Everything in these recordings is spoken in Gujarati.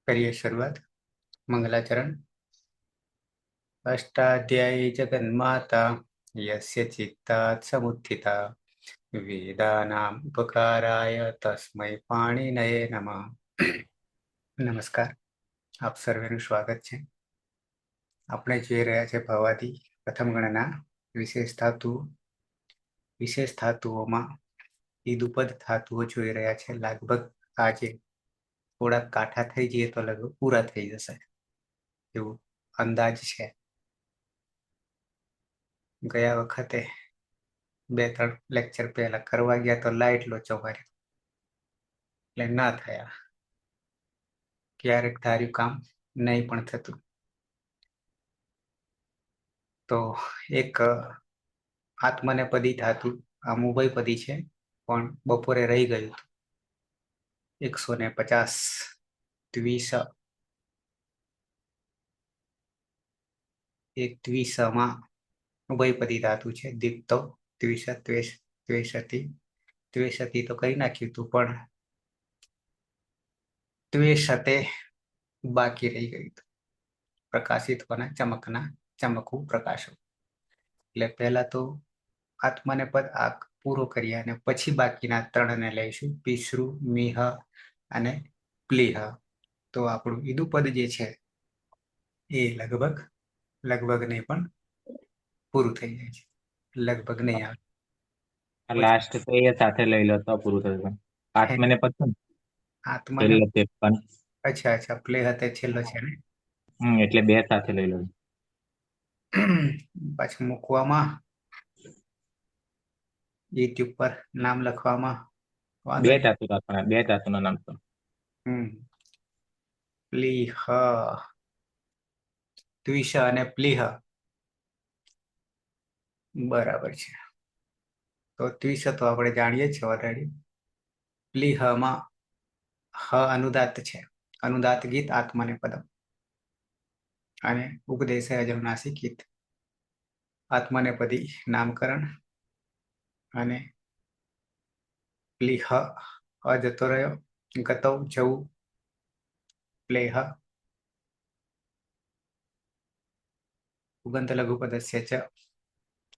करिए शुरुआत। मंगलाचरण। अष्टाध्यायी जगन्माता यस्य चित्तात् समुत्थिता वेदानाम् उपकाराय तस्मै पाणिनये नमः। નમસ્કાર, આપ સર્વેનું સ્વાગત છે. આપણે જોઈ રહ્યા છે ભવાદી પ્રથમ ગણના વિશેષ ધાતુઓમાં ઈદુપદ ધાતુઓ જોઈ રહ્યા છે. લગભગ આજે થોડાક કાઠા થઈ જઈએ તો લગભગ પૂરા થઈ જશે એવું અંદાજ છે. ગયા વખતે 2-3 લેક્ચર પહેલા કરવા ગયા તો લાઈટ લોચો માર્યો એટલે ના થયા. ક્યારેક ધાર્યું કામ નહીં પણ થતું. તો એક આત્મનેપદી ધાતુ આ ઉભયપદી છે પણ બપોરે રહી ગયું. 150 દ્વિસમાં ઉભયપદી ધાતુ છે. દીપ્તો દ્વિષ ત્વેષતી તો કરી નાખ્યું હતું પણ ત્વેષતે બાકી રહી ગયું હતું. પ્રકાશિત હોના ચમકવું પ્રકાશો. એટલે પહેલા તો આત્માને પદ આ પૂરો કરીએ અને પછી બાકીના 3ને લઈશું. પિસૃ, મિહ અને પ્લીહ. તો આપણું ઈદુપદ જે છે એ લગભગ નહીં પણ પૂરું થઈ જાય છે. લગભગ નહીં આવે. લાસ્ટ તો એ સાથે લઈ લો તો પૂરું થશે. આત્મને પછી આત્માને છેલ્લે 53. અચ્છા પ્લેહ તે છેલ્લો છે ને. એટલે 2 સાથે લઈ લો. પાછું મૂકવામાં યુટ્યુબ પર નામ લખવામાં 2 ધાતુ રાખવાના, 2 ધાતુના નામ તો. પ્લીહ, દ્વિષ અને પ્લીહ બરાબર છે. તો દ્વિષ તો આપણે જાણીએ છીએ ઓલરેડી. પ્લીહમાં હ અનુદાત છે. અનુદાત ગીત આત્માને પદમ અને ઉપદેશ અજમનાસી ગીત. આત્મનેપદી નામકરણ અને પ્લીહ જતો રહ્યો, ગતૌ જવું, પ્લેહ ઉગંત લઘુપદસ્ય ચ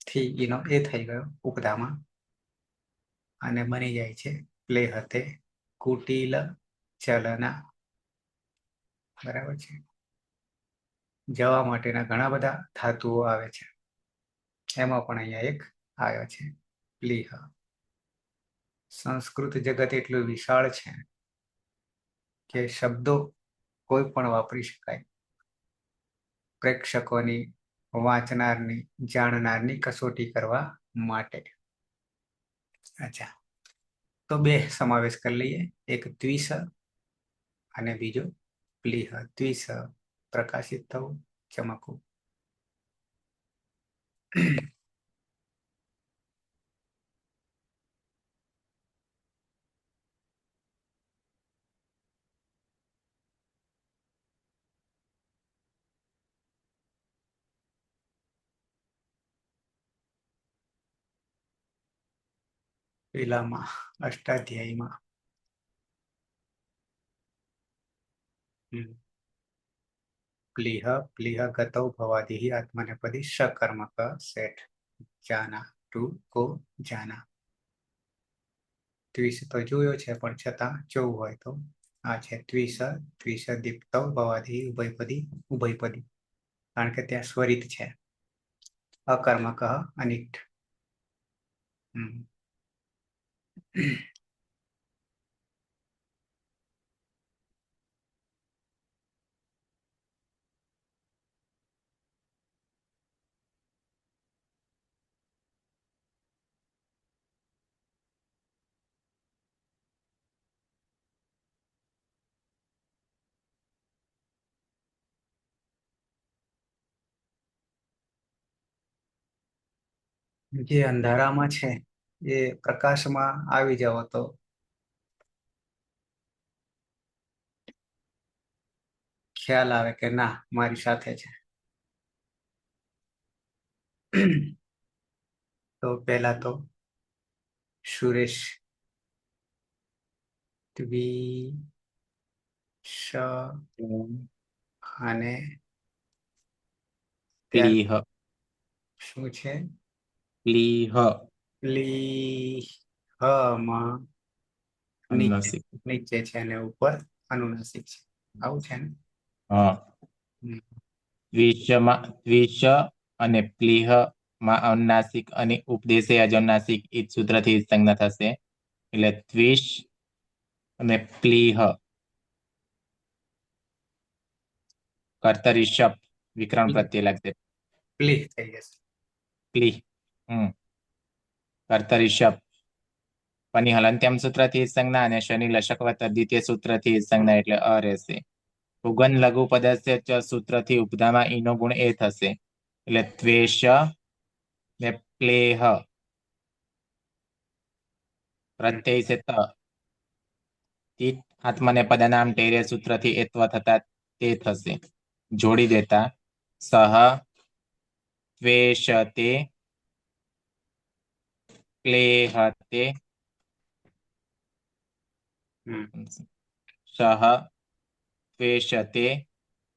થી એનો એ થઈ ગયો ઉપધામાં અને બની જાય છે પ્લેહતે કુટિલ ચલના. બરાબર છે. જવા માટેના ઘણા બધા ધાતુઓ આવે છે. એમાં પણ અહીંયા એક આવ્યો છે પ્લીહ. સંસ્કૃત જગત એટલું વિશાળ છે કે શબ્દો કોઈ પણ વાપરી શકાય. પ્રેક્ષકોની, વાંચનારની, જાણનારની કસોટી કરવા માટે. અચ્છા, તો 2 સમાવેશ કરી લઈએ. એક દ્વિષ અને બીજો પ્લીહ. દ્વિષ પ્રકાશિત થવું, ચમકવું. પેલામાં અષ્ટાધ્યાયીમાં પ્લીહ ગતૌ ભવાદિ આત્મનેપદી सकर्मक सेठ जाना टू को जाना. દ્વિષ તો જોયો છે પણ છતાં જોવું હોય તો આ છે દ્વિષ દીપ્તૌ ભવાદિ ઉભયપદી કારણ કે ત્યાં સ્વરિત છે. અકર્મક અનિટ. જે અંધારામાં છે એ પ્રકાશમાં આવી જાવ તો ખ્યાલ આવે કે ના મારી સાથે છે. તો પહેલા તો સુરેશ શ અને ત્યાર પ્લીહ શું છે? પ્લીહ પ્લી હ માં નીચે અનુનાસિક. નીચે છે અને ઉપર અનુનાસિક છે. આવું છે ને? હા. હમ. દ્વિષ અને પ્લીહ માં અનુનાસિક અને ઉપદેશે અજનુનાસિક એ જ સૂત્રથી સંજ્ઞા થશે. એટલે દ્વિષ અને પ્લીહ કર્તરી શબ્દ વિક્રમ પ્રત્યે લાગશે. પ્લીહ થઈ જશે. પ્લીહ કર્તરી શબ્દ પની હલંત્યમ સૂત્રથી સંજ્ઞા અને શનિ લશકવત દ્વિતીય સૂત્રથી સંજ્ઞા એટલે અ રહેશે. ઉગન લઘુ પદસ્ય ચ સૂત્રથી ઉપધામાં ઈનો ગુણ એ થશે. એટલે ત્વેષ ને પ્લેહ પ્રત્યય છે ત આત્મને પદનામ ટેરે સૂત્રથી એત્વ થતા તે થશે. જોડી દેતા સહ ત્વેષતે પ્લેહતે હમ. સહ ત્વેષતે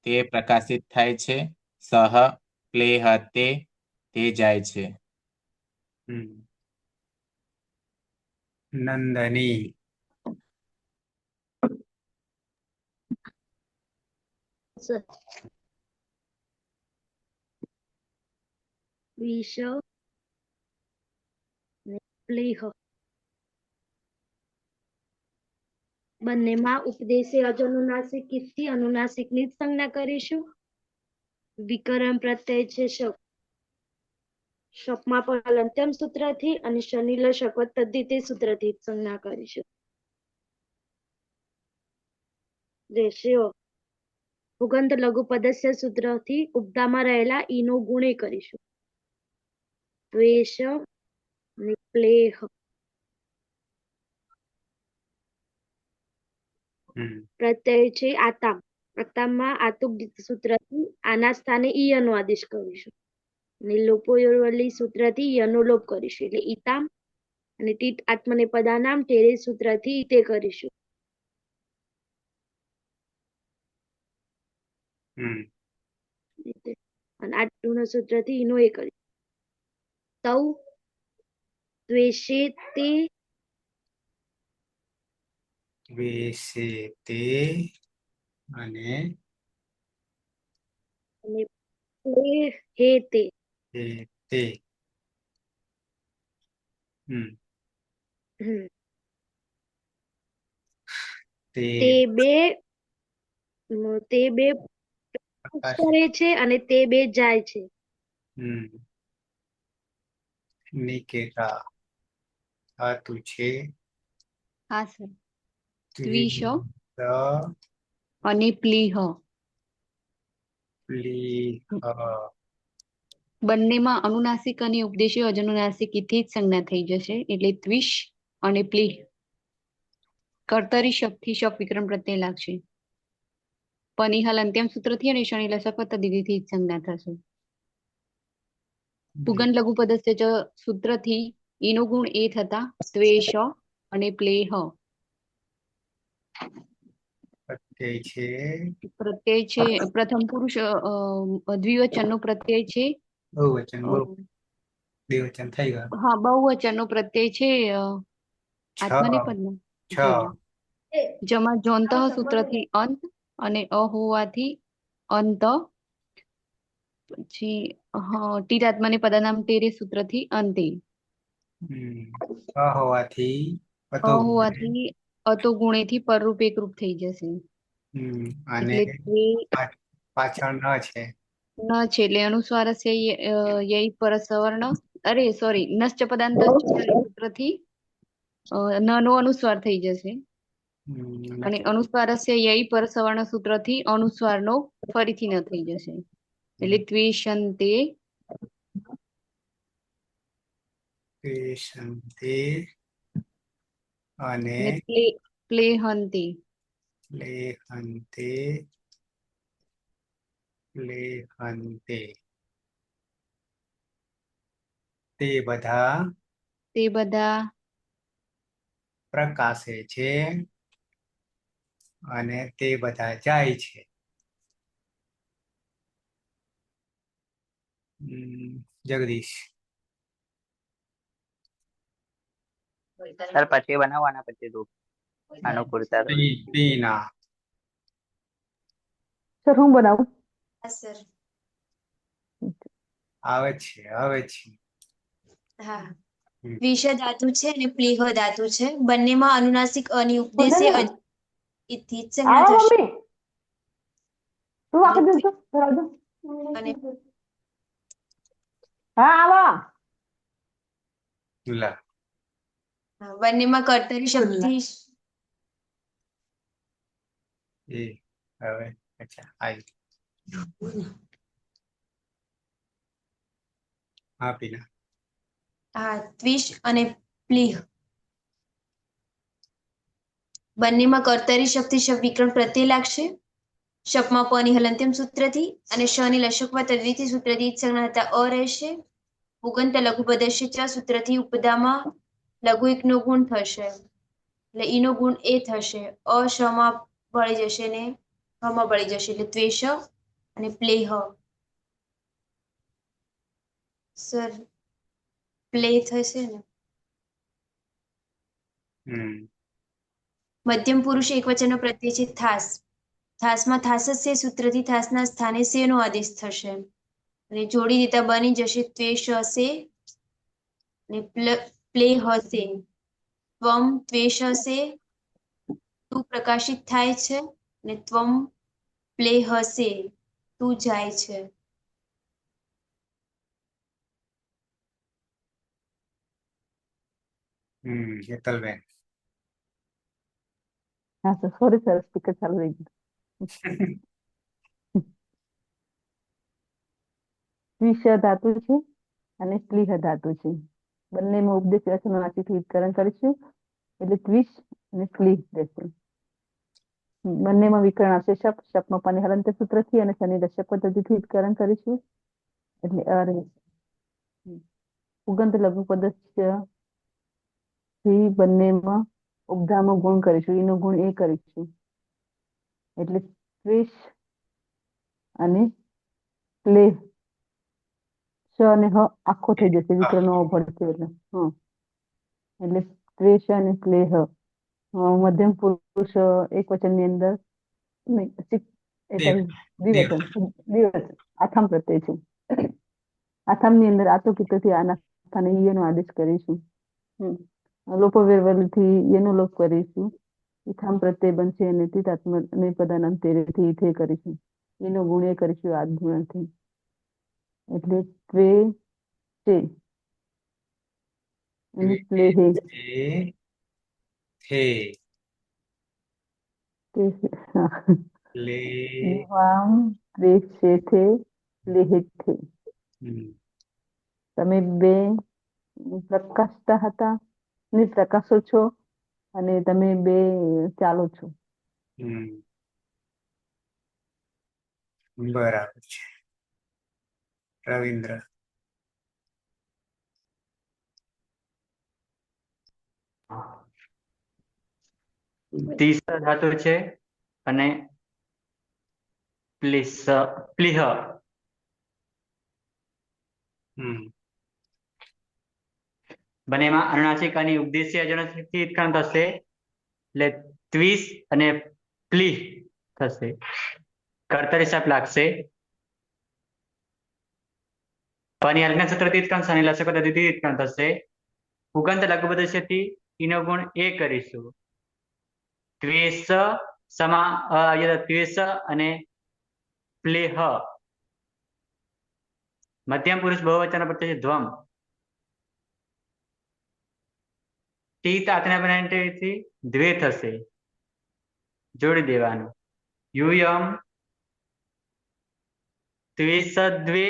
તે પ્રકાશિત થાય છે. સહ પ્લેહતે તે જાય છે. હમ. નંદની વિષ પ્લીહ બંનેમાં ઉપદેશે અજનુનાસિક થી અનુનાસિક ની જ સંજ્ઞા કરીશું. વિકરણ પ્રત્યય છે શક. શકમાં પણ અંત્યમ સૂત્રથી અને શનિલ શકવત તદ્ધિતે સૂત્રથી સંજ્ઞા કરીશું. રેશિયો ઉગંત લઘુ પદસ્ય સૂત્રથી ઉપધામાં રહેલા ઈનો ગુણે કરીશું. દ્વેષ પ્લેહ પ્રત્યય છે આતામ. આતામમાં આતુક સૂત્રથી આના સ્થાને ઈ નો આદેશ કરીશું. અને લોપોયવલી સૂત્રથી યનો લોપ કરીશું. એટલે ઈતામ અને ટીટ આત્મને પદાનામ તેરે સૂત્રથી તે કરીશું. અને આ સૂત્રથી ઈનો એ કરીશું. તૌ દ્વેષે તે દ્વેષે તે અને હે તે તે તે બે પ્રકાશ કરે છે અને તે બે જાય છે. નિકેતા ધાતુ છે. હા સર. દ્વિષ અને પ્લીહ પ્લીહ બંનેમાં અનુનાસિક અને ઉપદેશી અજનુનાસિક થી જ સંજ્ઞા થઈ જશે. એટલે દ્વિષ અને પ્લીહ કર્તરી શબ્દથી શબ્દ વિક્રમ પ્રત્યય લાગશે. પનિહાલ અંત્યમ સૂત્રથી અને શનિ લસકવત દીદીથી જ સંજ્ઞા થશે. પુગન લઘુ પદસ્ય જ સૂત્રથી ઈનો ગુણ એ થતા દ્વેષ અને પ્લેહ પ્રત્યય છે. પ્રત્યય છે પ્રથમ પુરુષ દ્વિવચન નો પ્રત્યય છે. બહુવચન દ્વિવચન થઈ ગયું. હા બહુવચન નો પ્રત્યય છે. છ આત્મનેપદ છ જોજો જમા જોનત સૂત્રથી અંત અને અ હોવાથી અંત પછી તીરાત્માને પદાનામ તેરે સૂત્રથી અંતે હોવાથી અ હોવાથી અતો ગુણેથી પરરૂપ એકરૂપ થઈ જશે. અને એટલે તે પાછળ ન છે. ન છે એટલે અનુસ્વાર યય પરસવર્ણ અરે સોરી નશ્ચ પદાંત સૂત્રથી ન નો અનુસ્વાર થઈ જશે. અને અનુસ્વારસ્ય યય પરસવર્ણ સૂત્રથી અનુસ્વારનો ફરીથી ન થઈ જશે. એટલે દ્વિષંતે દ્વિષંતે અને પ્લેહંતે પ્લેહંતે પ્લેહંતે તે બધા તે બધા પ્રકાશે છે. અને તે બધા જાય છે. જગદીશ. સર પછી બનાવવાના પછી રૂપ અનુકૂળતા પીના. સર હું બનાવું? હા સર. આવે છે આવે છે. હા. વિષ ધાતુ છે અને પ્લીહ ધાતુ છે. બંનેમાં અનુનાસિક અની ઉપદેશે ઇથી જ સંજ્ઞા આવો થશે. મમ્મી તું આપી દેજો બરાબર. અને હા આવો. લા. બંનેમાં કર્તરી શબ્દથી એ હવે અચ્છા આવી. હા પીના. હા ત્વિષ અને પ્લીહ બંનેમાં કર્તરી શબ્દથી વિકરણ પ્રત્યય લાગશે. શપમાં પની હલંત્યમ સૂત્રથી અને શની લશકવા તદ્વિતી સૂત્રથી સંજ્ઞા હતા અ રહેશે. ઉગંત લઘુ પદસ્ય ચ સૂત્રથી ઉપદામાં લઘુ એકનો ગુણ થશે. એટલે ઈનો ગુણ એ થશે. અશમાં ભળી જશે ને હમાં ભળી જશે એટલે ત્વેષ અને પ્લેહ. સર પ્લે થશે ને. મધ્યમ પુરુષ એકવચનનો પ્રત્યય છે થાસ. થાસમાં થાસ સે સૂત્રથી થાસના સ્થાને સેનો આદેશ થશે. અને જોડી દીધા બની જશે ત્વેષ હશે અને પ્લે હશે. ત્વમ ત્વેષ હશે. તું પ્રકાશિત થાય છે અને ત્વમ પ્લે હશે તું જાય છે. હેતલબેન. હા સર સોરી સર સ્પીકર ચાલુ રહી ગયું. વિષ ધાતુ છે અને સ્લીહ ધાતુ છે. બંનેમાં ઉપદેશ અનુનાસિક વિકરણ કરીશું એટલે ત્વિષ અને સ્લીહ રહેશે. બંનેમાં વિકરણ આવશે શપ. શપમાં પાણી હલંત સૂત્રથી અને શનિ દશક પદ્ધતિથી વિકરણ કરીશું એટલે અ રહેશે. ઉગંત લઘુ પદસ્ય થી બંનેમાં ઉપધાનો ગુણ કરીશું. એનો ગુણ એ કરીશું એટલે ત્વિષ અને પ્લેહ. શ અને હ આખો થઈ જશે વિકરણો ભળશે એટલે એટલે ત્વેષ અને પ્લેહ. મધ્યમ પુરુષ એક વચન ની અંદર દ્વિવચન આથમ પ્રત્યય છે. આથમ ની અંદર આતો કીતોથી આના સ્થાને ઈ નો આદેશ કરીશું. લોપો વેરવલથી એનો લોપ કરીશું. ઇથામ પ્રત્યય બનશે અને પદાનંતેથી ઇથે કરીશું. એનો ગુણ એ કરીશું આ ગુણથી એટલે ત્વે છે અને પ્લેહે થે લે. વામ ત્વેષેથે પ્લેહેથે. તમે બે પ્રકાશતા હતા ને પ્રકાશો છો અને તમે બે ચાલો છો. બરાબર છે. રવિન્દ્ર. તીસ ધાતુ છે અને પ્લીહ બંનેમાં અનુનાસિક અને ઉપદેશી અજનથી ઉત્ક્રાંત થશે એટલે ત્વિષ અને પ્લીહ થશે. કર્તરી શાપ લાગશે. પની અલ્પના સૂત્રથી ઉત્ક્રાંત શનિ લસક પદ્ધતિથી ઉત્ક્રાંત થશે. ઉગંત લઘુ પદસ્યથી ઈનો ગુણ એ કરીશું. ત્વેષ ત્વેષ અને પ્લેહ. મધ્યમ પુરુષ બહુવચન પ્રત્યય છે ધ્વમ. ટી તાતના બનાવથી દ્વે થશે. જોડી દેવાનું. યુયમ ત્વેષદ્વે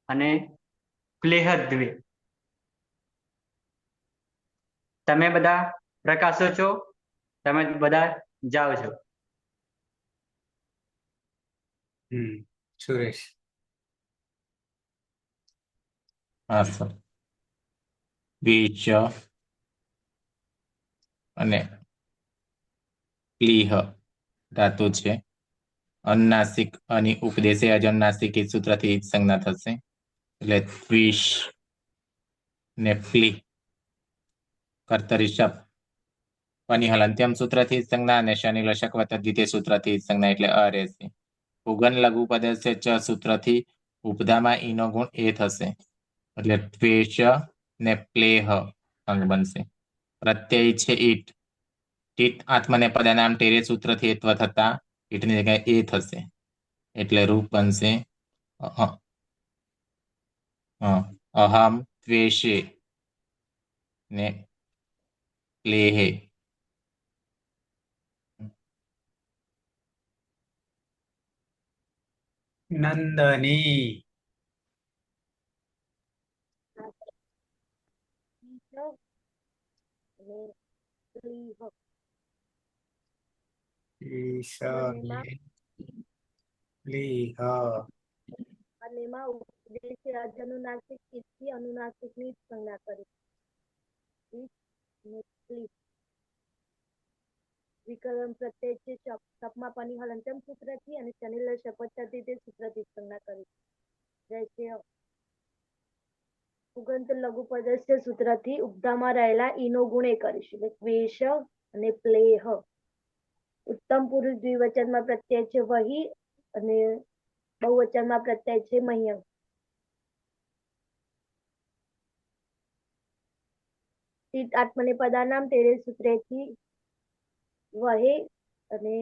અને પ્લેહદ્વે. તમે બધા પ્રકાશો છો. તમે બધા જાઓ છો. સુરેશ. હા સર. વિષ અને પ્લીહ ધાતુ છે. અનુનાસિક અને ઉપદેશે અજનુનાસિક એ સૂત્રથી સંજ્ઞા થશે એટલે ત્વિષ ને પ્લી. કર્તરી શપ પનિહલ અંત્યમ સૂત્રથી સંજ્ઞા અને શનિ લશક વત્તા દ્વિતીય સૂત્રથી સંજ્ઞા એટલે અ રહેશે. ઉગન લઘુ પદસ્ય ચ સૂત્રથી ઉપધામાં ઈનો ગુણ એ થશે એટલે ત્વેષ ને પ્લેહ અંગ બનશે. પ્રત્યય છે ઈટ. ટીટ આત્મને પદનામ ટેરે સૂત્રથી એત્વ થતા ઈટની જગ્યાએ એ થશે એટલે રૂપ બનશે અહમ ત્વેષે ને પ્લેહે. નંદની. બંનેમાં ઉપદેશે અજનુનાસિક ઈથી અનુનાસિકની સંજ્ઞા કરી. વિકલન પ્રત્યય છે શપમાં પનિહલ અંત્યમ સૂત્રથી અને શનિલ શપથથી તે સૂત્રથી સંજ્ઞા કરી. જૈસે ઉગંત લઘુ પદસ્ય સૂત્રથી ઉપધામાં રહેલા ઈનો ગુણ એ કરીશું એટલે ત્વેષ અને પ્લેહ. ઉત્તમ પુરુષ દ્વિવચનમાં પ્રત્યય છે વહી અને બહુવચનમાં પ્રત્યય છે મહ્યમ. તીત આત્મને પદાનામ તેરે સૂત્રેથી વહે અને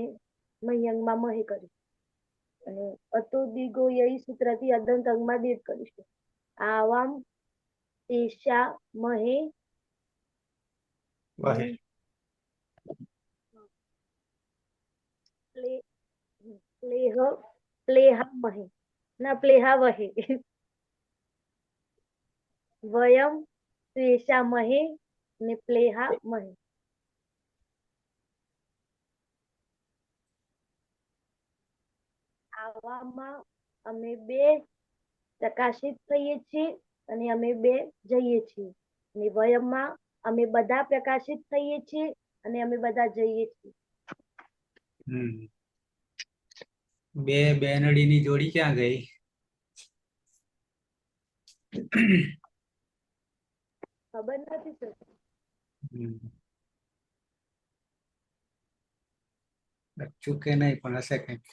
મહ્યંગમાં મહે કરીશું અને અતો દીગો યઈ સૂત્રથી અદંત અંગમાં દીર્ઘ કરીશું. આવામ તેશા મહે પ્લેહા મહે ના પ્લેહા વહે. વયમ ત્વેષા મહે ને પ્લેહા મહે. આવામાં અમે બે પ્રકાશિત થઈએ છીએ અને અમે બે જઈએ છીએ અને વયમમાં અમે બધા પ્રકાશિત થઈએ છીએ અને અમે બધા જઈએ છીએ. બે બેનડીની જોડી ક્યાં ગઈ? ખબર નથી સર. બચ્ચું કે નહીં પણ હશે કંઈક.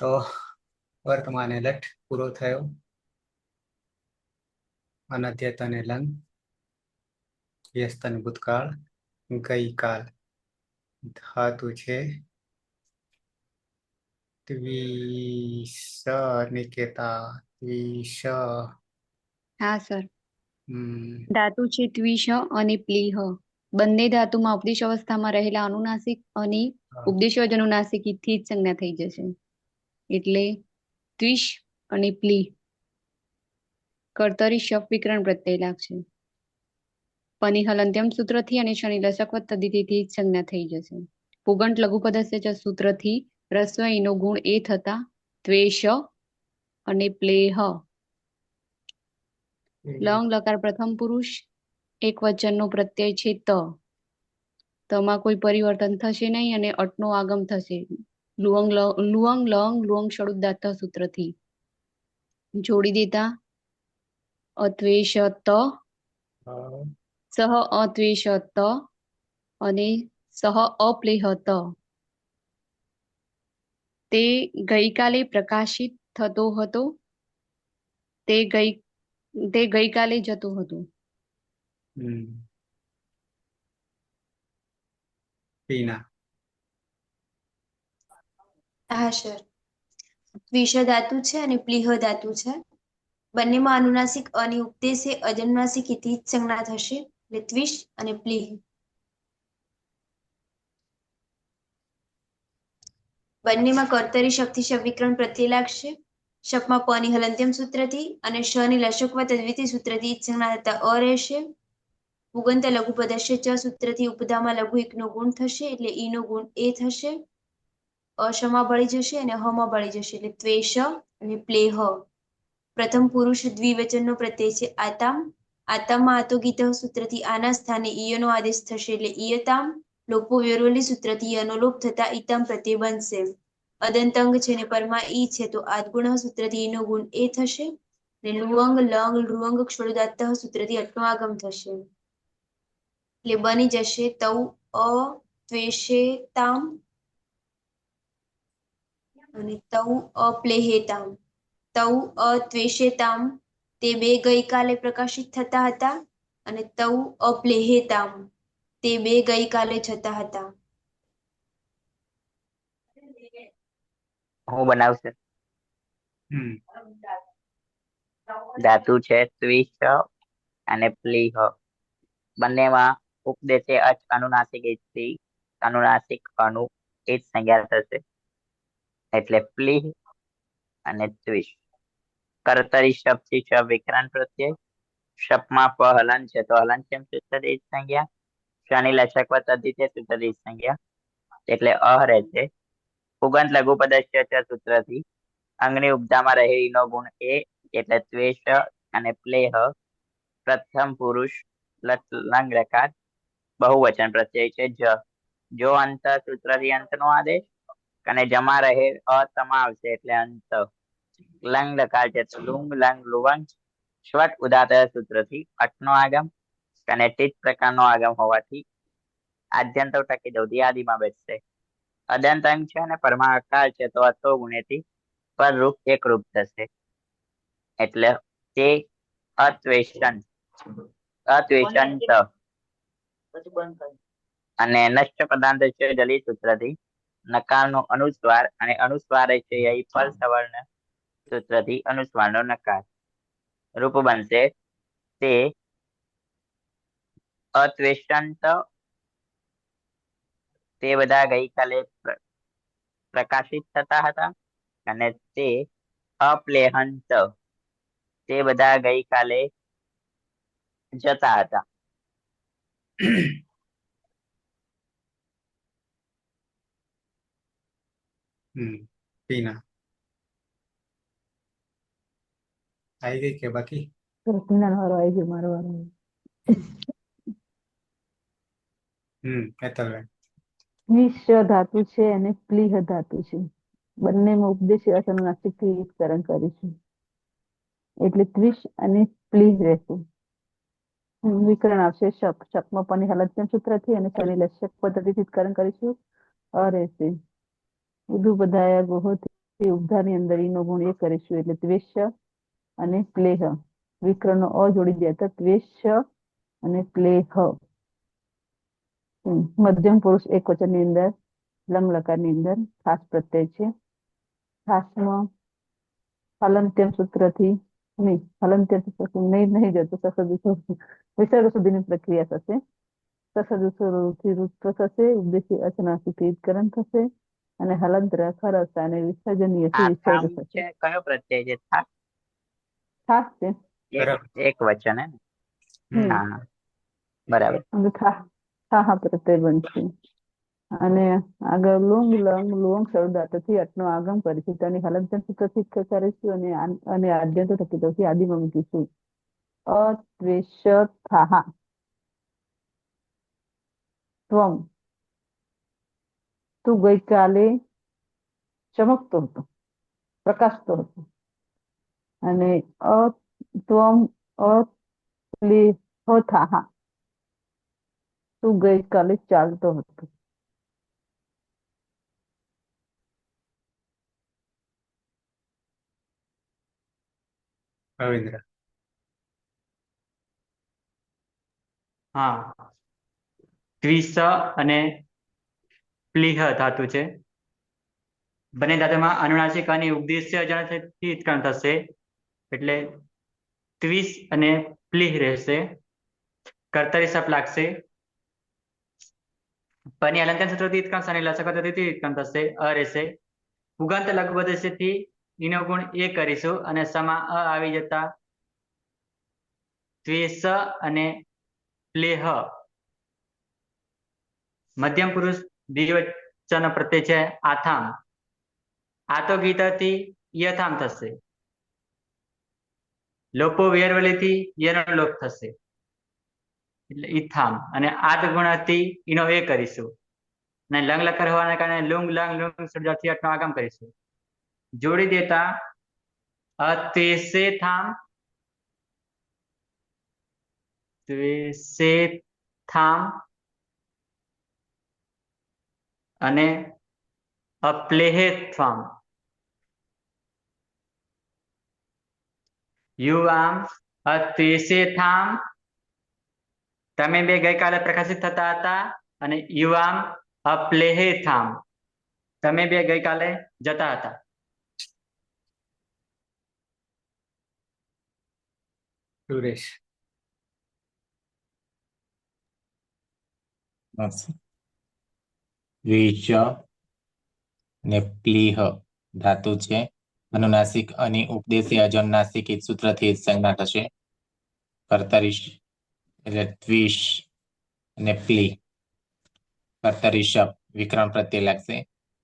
તો વર્તમાન લઠ પૂરો થયો. અનદ્યતન લંગ વ્યસ્તન ભૂતકાળ ગઈકાલ. ધાતુ છે ત્વિષ નિકેતા ત્વિષ. હા સર. ધાતુ છે ત્વિષ અને પ્લીહ. બંને ધાતુમાં ઉપદેશ અવસ્થામાં રહેલા અનુનાસિક અને ઉપદેશોજનુનાસિક થી જ સંજ્ઞા થઈ જશે એટલે ત્વિષ અને પ્લીહ. કર્તરી શપ વિકરણ પ્રત્યય લાગશે. પનિહલ અંત્યમ સૂત્રથી અને શનિ લસકવત તદ્ધિતિથી જ સંજ્ઞા થઈ જશે. પુગંટ લઘુપદસ્ય સૂત્રથી રસ્વ ઈનો ગુણ એ થતા ત્વેષ અને પ્લેહ. લંગ લકાર પ્રથમ પુરુષ એક વચનનો પ્રત્યય છે ત. તમાં કોઈ પરિવર્તન થશે નહીં અને અટનો આગમ થશે. લુઅંગ લંગ લુઅંગ શરૂદાત સૂત્રથી જોડી દેતા અત્વેષત સહ અત્વેષત અને સહ અપ્લેહત. તે ગઈકાલે પ્રકાશિત થતો હતો. તે ગઈકાલે જતું હતું. હા સર. ત્વિષ ધાતુ છે અને પ્લીહ ધાતુ છે. બંનેમાં અનુનાસિક અને ઉપદેશે અજનુનાસિક ઇતિ સંજ્ઞા થશે એટલે ત્વિષ અને પ્લીહ. બંનેમાં કર્તરી શક્તિ વિકરણ પ્રત્યય લાગશે. શપમાં પનિહલ અંત્યમ સૂત્રથી અને શની લશકવા તદ્વિતીય સૂત્રથી સંજ્ઞા થતા અ રહેશે. પુગંત લઘુ પદસ્ય ચ સૂત્રથી ઉપધામાં લઘુ એકનો ગુણ થશે એટલે ઈનો ગુણ એ થશે. અશમાં ભળી જશે અને હમાં ભળી જશે એટલે ત્વેષ અને પ્લેહ. પ્રથમ પુરુષ દ્વિવચનનો પ્રત્યય છે આતામ. આતામમાં આતો ગીત સૂત્રથી આના સ્થાને ઈયનો આદેશ થશે એટલે ઈયતામ લોપો વ્યરવલી સૂત્રથી યનો લોપ થતા ઈતમ પ્રત્યય બનશે. અદંતંગ છે ને પરમાં ઈ છે તો આદગુણ સૂત્રથી ઈનો ગુણ એ થશે. ને લુઅંગ લંગ લુઅંગ ક્ષળોદાત્ત સૂત્રથી અટનો આગમ થશે. એટલે બની જશે તૌ અત્વેષેતામ અને તૌ અપ્લેહેતામ. તૌ અત્વેષેતામ તે બે ગઈકાલે પ્રકાશિત થતા હતા અને તૌ અપ્લેહેતામ તે બે ગઈકાલે જતા હતા. હું બનાવશે હમ ધાતુ છે ત્વિષ અને પ્લીહ. બંનેમાં ઉપદેશે અચ અનુનાસિક ઇતિ અનુનાસિક અનુ એ જ સંજ્ઞા થશે એટલે પ્લીહ અને ત્વિષ. કર્તરી શબ્દ થી શ વિકરણ પ્રત્યય. શપમાં પ હલન છે તો હલન છે સૂત્ર એ જ સંજ્ઞા. શનિ લશક તદ્ધિતે સૂત્ર એ જ સંજ્ઞા એટલે અ રહેશે. પુગંત લઘુ પદસ્ય છે સૂત્રથી અંગની ઉપધામાં રહે ઈનો ગુણ એ એટલે ત્વેષ અને પ્લેહ. પ્રથમ પુરુષ લંગ લકાર બહુવચન પ્રત્યય છે જ. જો અંત સૂત્રથી અંત નો આદેશ અને જમા રહે અસમા આવશે એટલે અંત. લંગ લકાર છે લુંગ લંગ લુવંગ સ્વટ ઉદાત સૂત્રથી અટનો આગમ અને ટીચ પ્રકારનો આગમ હોવાથી આદ્યંત ટકી દઉં આદિમાં બેસશે. અદંત અંગ છે અને પરમાકાર છે તો અતો ગુણેથી પર રૂપ એક રૂપ થશે એટલે તે અત્વેષણ અત્વેષંત. અને નષ્ટ પદાર્થ છે દલિત સૂત્રથી નકારનો અનુસ્વાર અને અનુસ્વાર છે અહીં ફલ સવર્ણ સૂત્રથી અનુસ્વારનો નકાર. રૂપ બનશે તે અત્વેષંત તે બધા ગઈકાલે પ્રકાશિત થતા હતા અને તે અપ્લેહંત તે બધા ગઈકાલે જતા હતા. ટીના આવી ગઈ કે બાકી? ટીનાનો વારો આવી ગયો, મારો વારો. હેતલબેન. ત્વિષ ધાતુ છે અને પ્લીહ ધાતુ છે. બંનેમાં ઉપદેશી અસનુનાસિક થી વિસ્તરણ કરીશું એટલે ત્વિષ અને પ્લીહ રહેશે. વિકરણ આવશે શપ. શપમાં પણ હલત્યમ સૂત્રથી અને શનિ લશ્યક પદ્ધતિથી વિકરણ કરીશું. અ રહેશે. ઉદુ બધાયા ગોહોથી ઉપધાની અંદર ઈનો ગુણ એ કરીશું એટલે ત્વેષ અને પ્લેહ. વિકરણનો અ જોડી દે તો ત્વેષ અને પ્લેહ. મધ્યમ પુરુષ એક વચન ની અંદર લંગ લકાર ની અંદર ખાસ પ્રત્યય છે. ખાસમાં હલંત્યમ સૂત્રથી હલંત્યમ સૂત્રથી નહીં જતું વિસર્ગ સુધીની પ્રક્રિયા થશે. સસદુથી રૂપ થશે. ઉપદેશી અચનાથી વિકરણ થશે અને હલંત ખરસ અને વિસર્જનીય થી આ વિસર્ગ થામ થશે. છે કયો પ્રત્યય છે? થા ખાસ છે. એક વચન હે ને? હમ હા બરાબર. હા પ્રત્યય બનશે. અને આગળ લુંગ લંગ લુંગ શબ્દાર્થથી અટનો આગમ કરીશું. તેની હલંત્યમ સૂત્રથી કરીશું અને આદ્યંત થકી આદિમાં મૂકીશું. અત્વેષથાઃ ત્વમ તું ગઈકાલે ચમકતો હતો, પ્રકાશતો હતો. અને ત્વમ અપ્લેહથાઃ તું ગઈકાલે ચાલતો હતો. રવિન્દ્ર. હા, ત્વિષ અને પ્લીહ ધાતુ છે. બંને ધાતુમાં અનુનાસિક અને ઉપદેશ્ય અજાણથી ઉત્પન્ન થશે એટલે ત્વિષ અને પ્લીહ રહેશે. કર્તરી સપ લાગશે. પરની અલંકાર સૂત્રથી ઉત્પન્ન અને લસક પદ્ધતિથી ઉત્પન્ન થશે. અ રહેશે. પુગંત લઘુ પદસ્યથી ઈનો ગુણ એ કરીશું અને સમા અ આવી જતા ત્વેષ અને પ્લેહ. મધ્યમ પુરુષ દ્વિવચન પ્રત્યય છે આથામ. આતો ગીતાથી યથામ થશે. લોપો વેરવલીથી યનો લોપ થશે એટલે ઈથામ, અને આદ ગુણથી ઈનો એ કરીશું, અને લંગ લકાર હોવાના કારણે લુંગ લંગ લુંગ સર્જાથી આટનો આગમ કરીશું. જોડી દેતા અત્વેષે થામ, ત્વેષે થામ અને અપ્લેહે થામ. યુઆમ અત્વેષે થામ, તમે બે ગઈકાલે પ્રકાશિત થતા હતા, અને યુઆમ અપ્લેહે થામ, તમે બે ગઈકાલે જતા હતા. સુરેશ. દ્વિષ ને પ્લીહ ધાતુ છે. અનુનાસિક અને ઉપદેશી અજનુનાસિક એક સૂત્રથી સંજ્ઞા થશે. કર્તરી એટલે દ્વિષ અને પ્લી. કર્તરી શબ્દ વિકરણ પ્રત્યય લાગશે.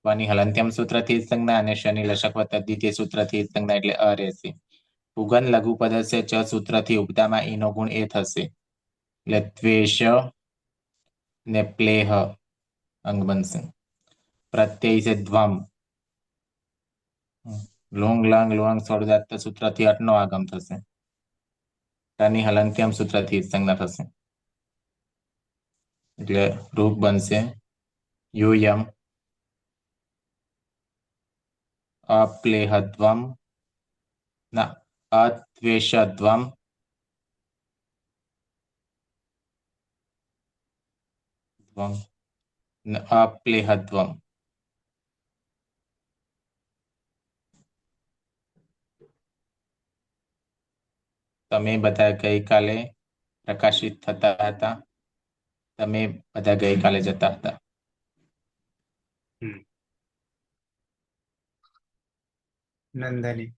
વાની હલંત્યમ સૂત્રથી સંજ્ઞા અને શનિ લશક દ્વિતીય સૂત્રથી સંજ્ઞા એટલે અ રહેશે. ઉગન લઘુ પદસ્ય ચ સૂત્રથી ઉપદામાં ઈનો ગુણ એ થશે. એટલે દ્વેષ ને પ્લેહ અંગ બનશે. પ્રત્યય છે ધ્વમ. લોંગ લાંગ લોંગ સ્વરદાત્ત સૂત્રથી અટનો આગમ થશે. શનિ હલંત્યમ સૂત્રથી સંજ્ઞા થશે. એટલે રૂપ બનશે યુયમ અપ્લેહદ્વમ ના અદ્વેષદ્વમ અપ્લેહદ્વમ. તમે બધા ગઈકાલે પ્રકાશિત થતા હતા, તમે બધા ગઈકાલે જતા હતા. નંદની.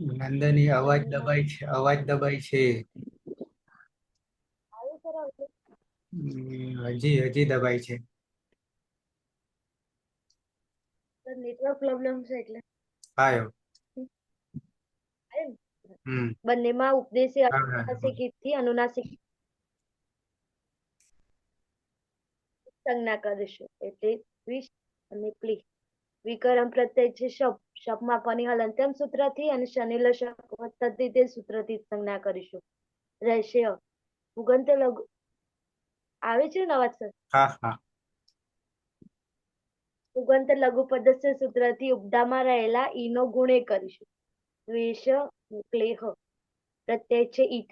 નંદની અવાજ દબાય છે, અવાજ દબાય છે. હજી દબાય છે. નેટવર્ક પ્રોબ્લેમ છે એટલે આયો. બંનેમાં ઉપદેશી હા, હા, અનુનાસિકથી અનુનાસિક સંજ્ઞા કરીશું એટલે દ્વિષ અને પ્લી. વિકરણ પ્રત્યય છે શબ. શબમાં પની હલંત્યમ સૂત્રથી અને શનિ લશક તે સૂત્રથી સંજ્ઞા કરીશું. રહેશે ઉગંત લઘુ આવે છે ને અવાજ સર? હા હા. ઉગંત લઘુ પદસ્ય સૂત્રથી ઉપદામાં રહેલા ઈનો ગુણ એ કરીશું. દ્વેષ પ્લેહ. પ્રત્યય છે ઈટ.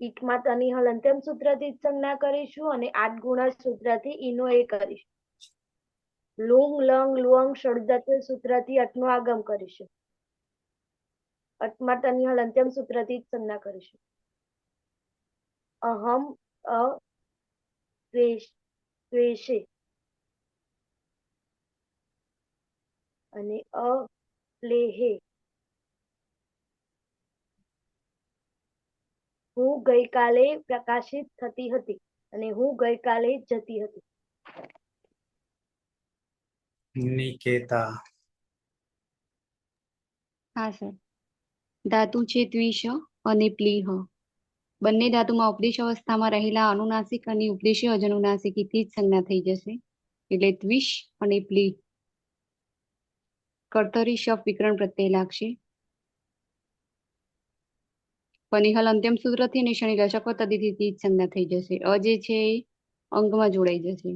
ઈટમાં તની હલંત્યમ સૂત્રથી સંજ્ઞા કરીશું અને આઠ ગુણ સૂત્રથી ઈનો એ કરીશું. લુંગ લંગ લુઅંગ ષડદત્ત સૂત્રથી અટનો આગમ કરીશું. અટમાં તની હલંત્યમ સૂત્રથી સંજ્ઞા કરીશું. અહમ અ દ્વેષે અને અપ્લેહે. હું ગઈકાલે પ્રકાશિત થતી હતી અને હું ગઈકાલે જતી હતી. નિકેતા. હા સર. ધાતુ છે દ્વિષ અને પ્લીહ. બંને ધાતુમાં ઉપદેશ અવસ્થામાં રહેલા અનુનાસિક અને ઉપદેશી અજનુનાસિક થી જ સંજ્ઞા થઈ જશે. એટલે દ્વિષ અને પ્લી. કર્તરી શબ્દ વિકરણ પ્રત્યય લાગશે. પનિહલ અંત્યમ સૂત્રથી અને શનિ લશક તદિથી જ સંજ્ઞા થઈ જશે. અ જે છે એ અંગમાં જોડાઈ જશે.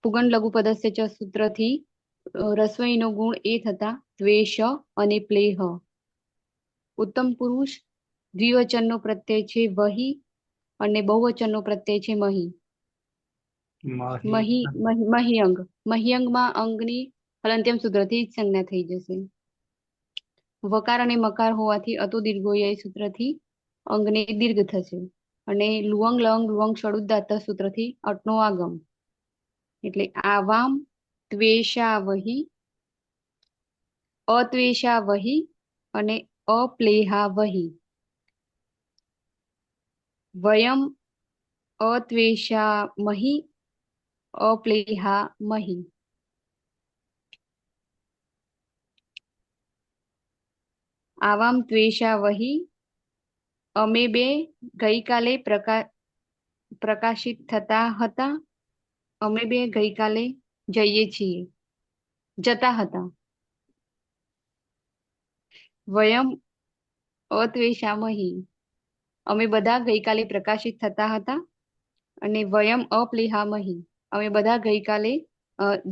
પુગન લઘુ પદસ્ય ચ સૂત્રથી રસવઈનો ગુણ એ થતા દ્વેષ અને પ્લેહ. ઉત્તમ પુરુષ દ્વિવચનનો પ્રત્યય છે વહી અને બહુવચનનો પ્રત્યય છે મહી. મહિયંગ. મહિયંગમાં અંગની હલંત્યમ સૂત્રથી જ સંજ્ઞા થઈ જશે. વકાર અને મકાર હોવાથી અતો દીર્ઘોય સૂત્રથી અંગને દીર્ઘ થશે. અને લુઅંગ લંગ લુઅંગ ષડુદાત્ત સૂત્રથી અટનો આગમ. એટલે આવામ ત્વેષા વહી, અત્વેષા વહી અને અપ્લેહા વહી. વયમ અત્વેષા મહી અપ્લેહા મહી. આવામ ત્વેષા વહી અમે બે ગઈકાલે પ્રકાશિત થતા હતા. અમે બે ગઈકાલે જતા હતા. વયમ અત્વેષામહી અમે બધા ગઈકાલે પ્રકાશિત થતા હતા. અને વયમ અપ્લિહામહી અમે બધા ગઈકાલે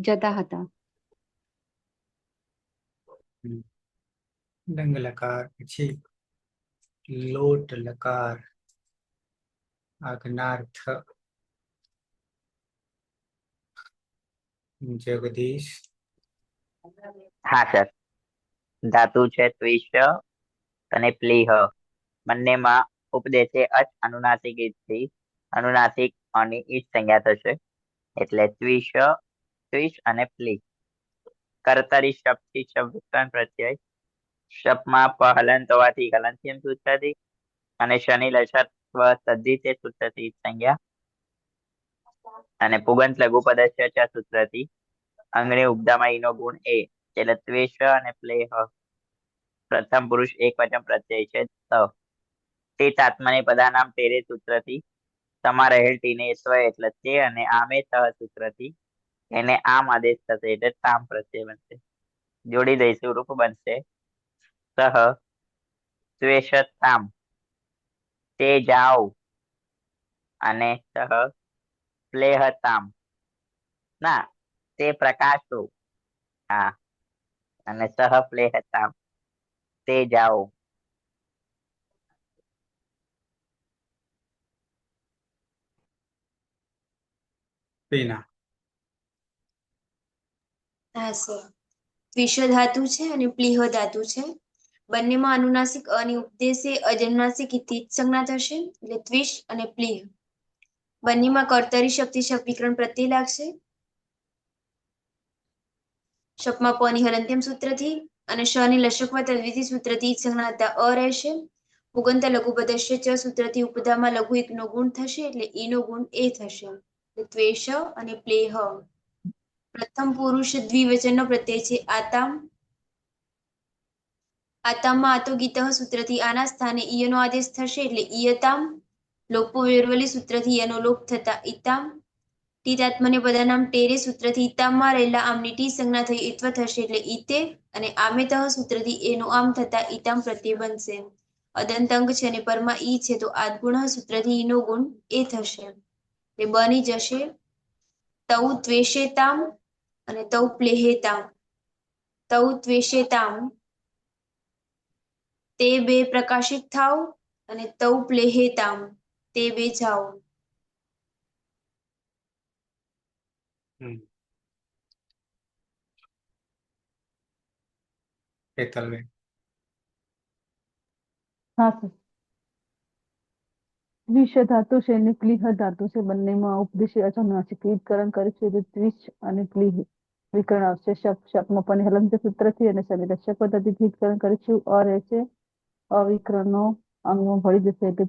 જતા હતા. ડંગ લકાર પછી લોટ લકાર આજ્ઞાર્થ જગદીશ હા સર, ધાતુ છે ત્વિષ અને પ્લીહ. બંનેમાં ઉપદેશે અચ અનુનાસિક ઈથી અનુનાસિક અને ઈચ સંજ્ઞા થશે એટલે ત્વિષ અને પ્લીહ. કર્તરી શબ્દથી શબ્દ વિકરણ પ્રત્યય શબ્દમાં હલંત હોવાથી હલંત્યમ સૂત્રથી અને શનિ લસત્વ તદ્ધિ તે સૂત્રથી ઈચ સંજ્ઞા અને પુગંત લઘુ પદસ્ય ચ સૂત્રથી અંગણી ઉપદામાં ઈનો ગુણ એ એટલે ત્વેષ અને પ્લેહ. પ્રથમ પુરુષ એક વચન પ્રત્યય છે તે આત્માની પદાનામ તેરે સૂત્રથી તમા રહેલ ટીને સ્વ એટલે તે અને આમે ત સૂત્રથી એને આમ આદેશ થશે એટલે તામ પ્રત્યય બનશે. જોડી દઈશું રૂપ બનશે સહ ત્વેષતામ તે જાઓ અને સહ પ્લેહતામ ના તે પ્રકાશો. હા, અને સહ પ્લેહતામ તે જાઓ. પીના હા સર, ત્વિષ ધાતુ છે અને પ્લીહ ધાતુ છે. બંનેમાં અનુનાસિક અને ઉપદેશે અજનુનાસિક ઇતિ સંજ્ઞા થશે એટલે ત્વિષ અને પ્લીહ. બંનેમાં કર્તરી શક્તિ શબ્દ વિકરણ પ્રત્યય લાગશે. શપમાં પ ની હલંત્યમ સૂત્રથી અને શ ની લશકમાં તદ્વિધિ સૂત્રથી ઈચ સંજ્ઞા હતા અ રહેશે. પુગંત લઘુ પદસ્ય ચ સૂત્રથી ઉપદામાં લઘુ એકનો ગુણ થશે એટલે ઈનો ગુણ એ થશે. ત્વેષ અને પ્લેહ. પ્રથમ પુરુષ દ્વિવચનનો પ્રત્યય છે આતામ. આતામમાં આતો ગીત સૂત્રથી આના સ્થાને ઈયનો આદેશ થશે એટલે ઈયતામ. લોપો વેરવલી સૂત્રથી યનો લોપ થતા ઈતામ. ટીતાત્મને પદાનામ ટેરે સૂત્રથી ઈતામમાં રહેલા આમની ટી સંજ્ઞા થઈ ઈત્વ થશે એટલે ઈતે અને આમેતઃ સૂત્રથી એનો આમ થતા ઈતામ પ્રત્યય બનશે. અદંતંગ છે અને પરમાં ઈ છે તો આદગુણ સૂત્રથી ઈનો ગુણ એ થશે. તે બની જશે તઉ ત્વેષેતામ અને તૌ પ્લેહેતામ. તૌ ત્વેષેતામ તે બે પ્રકાશિત થાવ અને તૌ પ્લેહેતામ તે બે જાઓ. હેતલબેન હા સર, દ્વિષ ધાતુ છે અને પ્લીહ ધાતુ છે. બંનેમાં ઉપદેશી અનુનાસિક વિકરણ કરીશું એટલે ત્વિષ અને પ્લીહ વિકરણ આવશે. શપમાં પણ હલંત સૂત્રથી અને શનિ રક્ષક પદ્ધતિથી વિકરણ કરીશું. અ રહેશે અવિકરણનો અંગમાં ભળી જશે એટલે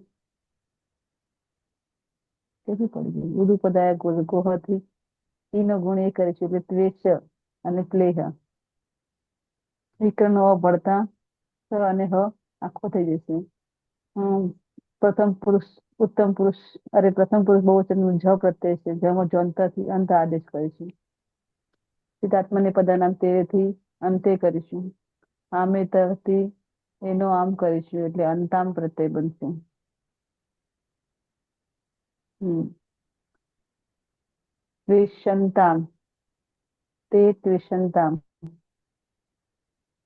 કેટલી પડી ગઈ ઉદુપદાય ગોહથી ઈનો ગુણ એ કરીશું એટલે ત્વેષ અને પ્લેહ. વિકરણ ભળતા સ અને હ આખો થઈ જશે. પ્રથમ પુરુષ ઉત્તમ પુરુષ પ્રથમ પુરુષ બહુવચનનું જ પ્રત્યય છે જેમાં જંતથી અંત આદેશ કરીશું. સિદ્ધાત્મને પદાનામ તેરેથી અંતે કરીશું. આમે તરથી એનો આમ કરીશું એટલે અંતામ પ્રત્યય બનશે. ત્વેષંતામ તે ત્વેષંતામ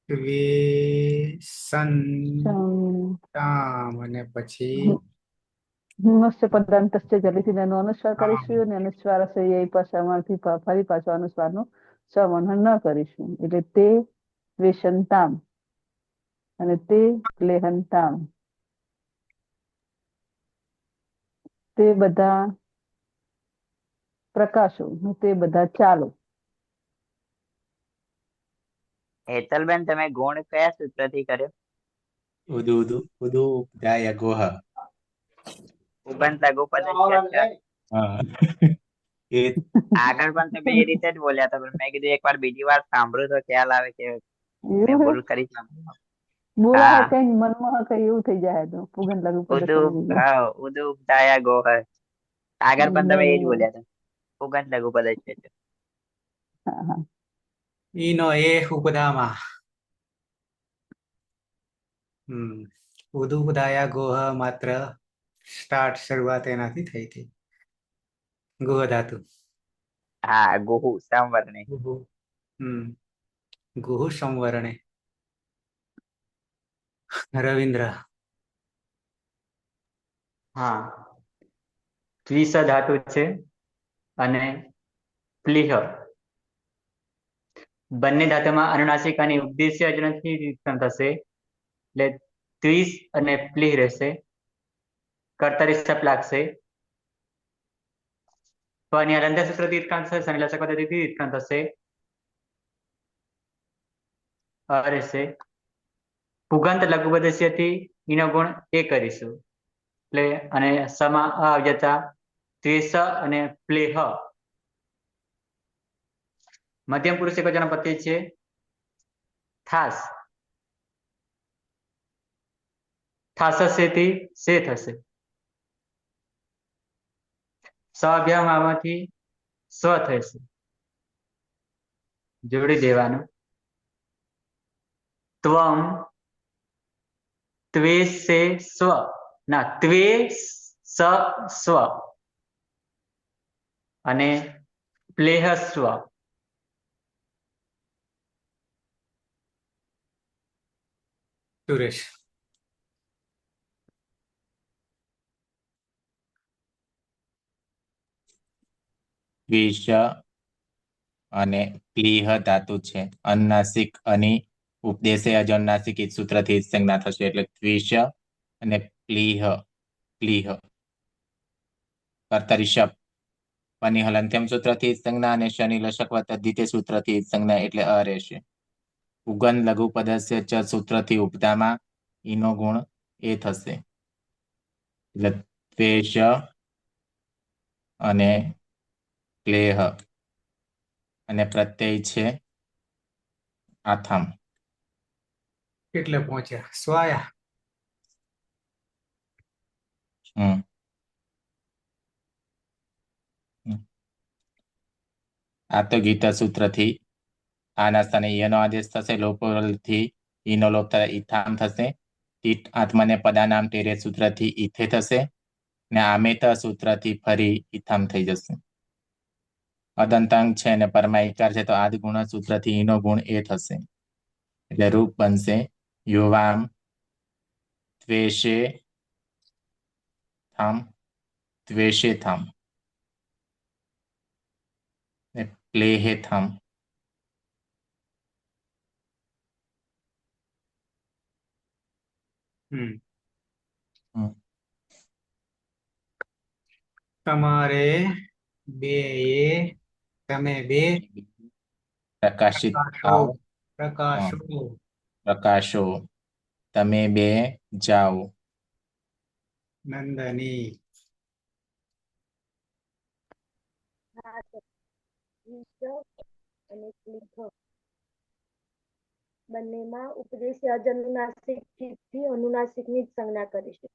દ્વેષંતામ અને પછી મત્સ્ય પદાંતસ્ય જલ્દીથી એનો અનુસ્વાર કરીશું અને અનુસ્વાર હશે એ પાછળથી ફરી પાછો અનુસ્વારનું સંવર્ણન ન કરીશું એટલે તે ત્વેષંતામ અને તે પ્લેહંતામ. તે બધા પ્રકાશો તે બધા ચાલો. હેતલબેન તમે ગુણ કયા સૂત્રથી કર્યો? ઉદુપદાય ગોહ. પુગંત લઘુ પદસ્ય ચ. એ આગળ પણ તમે એ રીતે જ બોલ્યા હતા પણ મેં કીધું એકવાર બીજી વાર સાંભળ્યું તો ખ્યાલ આવે કે મેં ભૂલ કરી. બોલા હા કઈ મનમાં કઈ એવું થઈ જાય તો પુગન લઘુ પદ ઉદુ ઉપદાયા ગોહ આગળ પણ તમે એ જ અને બોલ્યા હતા પુગંત લઘુ પદ છે હા હા ઈનો એ ઉપદામાં ઉદુપદાયા ગોહ માત્ર સ્ટાર્ટ શરૂઆત એનાથી થઈ હતી ગોહ ધાતુ હા ગુહુ સંવર્ણે ગુહુ ગુહુ સંવરણે રવિન્દ્ર હા ત્વિસ ધાતુ છે અને પ્લીહ બંને ધાતુમાં અનુનાસિક અને ઉપદેશ્ય અજનથી ઉત્પન્ન થશે એટલે ત્વિસ અને પ્લીહ રહેશે કર્તરી સપ લાગશે પણ હલંત્ય સૂત્રથી ઉત્ક્રાંત થશે શનિલશક પદ્ધતિથી ઉત્ક્રાંત થશે રહેશે પુગંત લઘુ પદસ્યથી એનો ગુણ એ કરીશું એટલે અને સમા આવી જતા ત્વેષ અને પ્લેહ મધ્યમ પુરુષ એકવચન પ્રત્યય છે થાસ થાસસ્યથી સે થશે સ્વાભ્યામ આમાંથી સ્વ થશે જોડી દેવાનું ત્વમ ત્વે સે સ્વ ના ત્વે સ સ્વ અને પ્લેહસ્વ સુરેશ દ્વિષ અને પ્લીહ ધાતુ છે અનુનાસિક અને ઉપદેશે અજનુનાસિક એ સૂત્રથી સંજ્ઞા થશે એટલે દ્વિષ અને પ્લીહ કર્તરી શપ પની હલંત્યમ સૂત્રથી સંજ્ઞા અને શનિ લશક દ્વિતીય સૂત્રથી સંજ્ઞા એટલે અ રહેશે ઉગન લઘુ પદસ્ય ચ સૂત્રથી ઉપદામાં ઈનો ગુણ એ થશે એટલે દ્વેષ અને પ્લેહ અને પ્રત્યય છે આથમ કેટલે પહોંચ્યા સ્વાયા આ તો ગીતા સૂત્રથી આના સ્થાને યનો આદેશ થશે લોપથી ઈનો લોપ થતા ઈથામ થશે આત્માને પદાનામ તેરે સૂત્રથી ઈથે થશે ને આમેત સૂત્રથી ફરી ઈથામ થઈ જશે અદંતાંગ છે અને પરમાઈકાર છે તો આદ ગુણ સૂત્રથી ઈનો ગુણ એ થશે એટલે રૂપ બનશે યુવામ દ્વેષે થામ પ્લેહે થામ તમારે બે તમે બે પ્રકાશિત પ્રકાશો થાવ પ્રકાશો પ્રકાશો તમે બે જાઓ નંદની અને પ્લીહ બંનેમાં ઉપદેશ અનુનાસિક થી અનુનાસિકની જ સંજ્ઞા કરીશું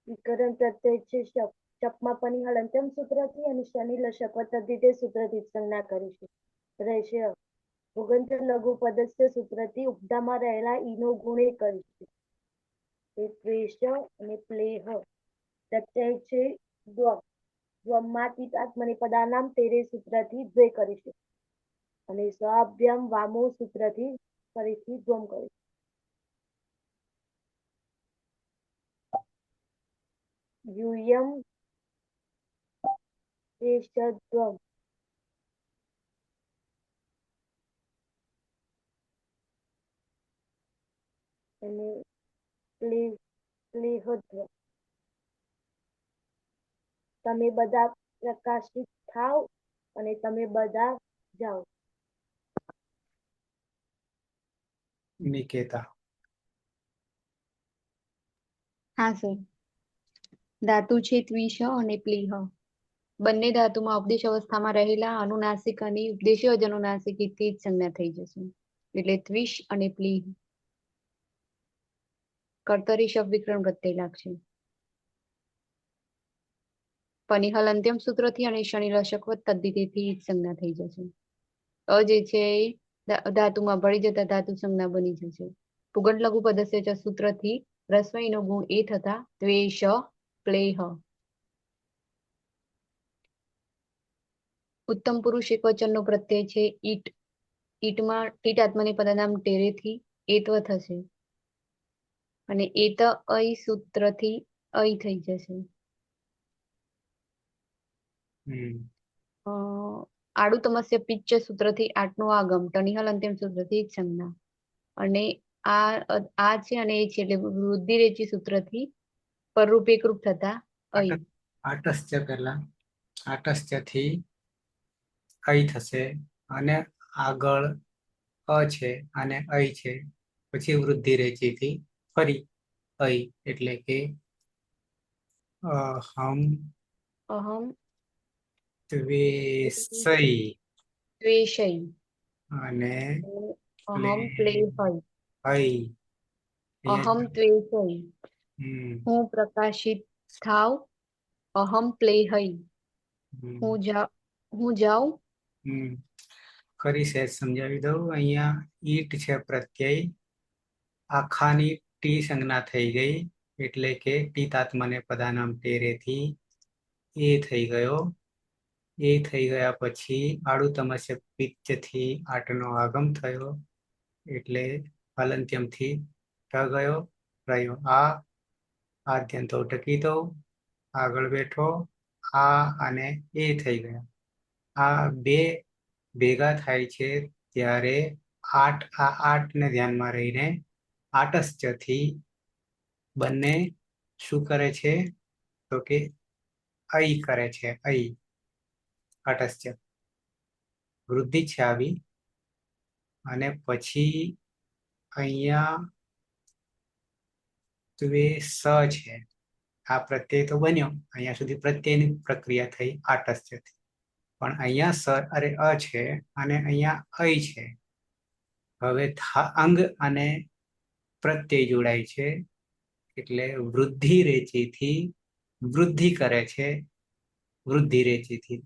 વિકરણ પ્રત્યય છે શપ શપમાં પની હલંત્યમ સૂત્રથી અને શનિ લશક દ્વિતીય સૂત્રથી જ સંજ્ઞા કરીશું રહેશે ભૂગંત લઘુ પદસ્ય સૂત્રથી ઉપદામાં રહેલા ઈનો ગુણ એ કરીશું દ્વેષ અને પ્લેહ પ્રત્યય છે દ્વમ દ્વમમાંથી આત્મની પદાનામ તેરે સૂત્રથી દ્વે કરીશું અને સ્વાભ્યામ વામો સૂત્રથી ફરીથી દ્વમ કરીશું યુયમ દ્વેષદ્વમ અને પ્લેહદ્વમ તમે બધા પ્રકાશિત થાવ અને તમે બધા જાઓ નિકેતા હા સર ધાતુ છે ત્વિષ અને પ્લીહ બંને ધાતુમાં ઉપદેશ અવસ્થામાં રહેલા અનુનાસિક અને ઉપદેશી અજનુનાસિક થી જ સંજ્ઞા થઈ જશે એટલે ત્વિષ અને પ્લીહ. કર્તરી શબ્દ વિકરણ પ્રત્યય લાગશે. પનિહલ અંત્યમ સૂત્રથી અને શનિ લશકવત તદ્ધિતિથી સંજ્ઞા થઈ જશે. અ જે છે એ ધાતુમાં ભળી જતા ધાતુ સંજ્ઞા બની જશે. પુગંડ લઘુ પદસ્ય ચ સૂત્રથી રસ્વઈનો ગુણ એ થતા દ્વેષ પ્લેહ. ઉત્તમ પુરુષ એકવચનનો પ્રત્યય છે ઈટ. ઈટમાં ટીટ આત્મની પદનામ ટેરેથી એત્વ થશે અને એત અઈ સૂત્રથી અઈ થઈ જશે. આડુ તમસ્ય પિચ્ચ સૂત્રથી આઠનું આગમ ટનિહલ અંતિમ સૂત્રથી જ સંજ્ઞા અને આ છે અને એ છે એટલે વૃદ્ધિ રેચી સૂત્રથી પરરૂપ એકરૂપ થતા અઈ. આટસ્ય પહેલા આટસ્ય થી અઈ થશે અને આગળ અ છે અને અઈ છે પછી વૃદ્ધિ રેચી થી ફરી અઈ એટલે કે અહમ અહમ ત્વેષઈ દ્વેષઈ અને અહમ પ્લેહઈ અઈ અહમ ત્વેષઈ હું પ્રકાશિત થાવ અહમ પ્લેહઈ હું જાઉં. ફરી સહેજ સમજાવી દઉં. અહીંયા ઈટ છે પ્રત્યય, આખાની ટી સંજ્ઞા થઈ ગઈ એટલે કે ટીતાત્મને પદાનામ ટેરેથી એ થઈ ગયો. એ થઈ ગયા પછી આડુ તમસ્ય પિચ્ચથી આટનો આગમ થયો એટલે હલંત્યમથી ઢ ગયો રહ્યો. આ આદ્યંતો ટકી દો, આગળ બેઠો, આ અને એ થઈ ગયા. આ બે ભેગા થાય છે ત્યારે આઠને ધ્યાનમાં રહીને આટસ્યથી બંને શું કરે છે તો કે અઈ કરે છે. અઈ આટસ્ય વૃદ્ધિ છે આવી અને પછી અહીંયા ત્વેષ છે. આ પ્રત્યય તો બન્યો, અહીંયા સુધી પ્રત્યયની પ્રક્રિયા થઈ આટસ્યથી, પણ અહીંયા અ છે અને અહીંયા અઈ છે. હવે અંગ અને પ્રત્યય જોડાય છે એટલે વૃદ્ધિ રેચીથી વૃદ્ધિ કરે છે. વૃદ્ધિ રેચીથી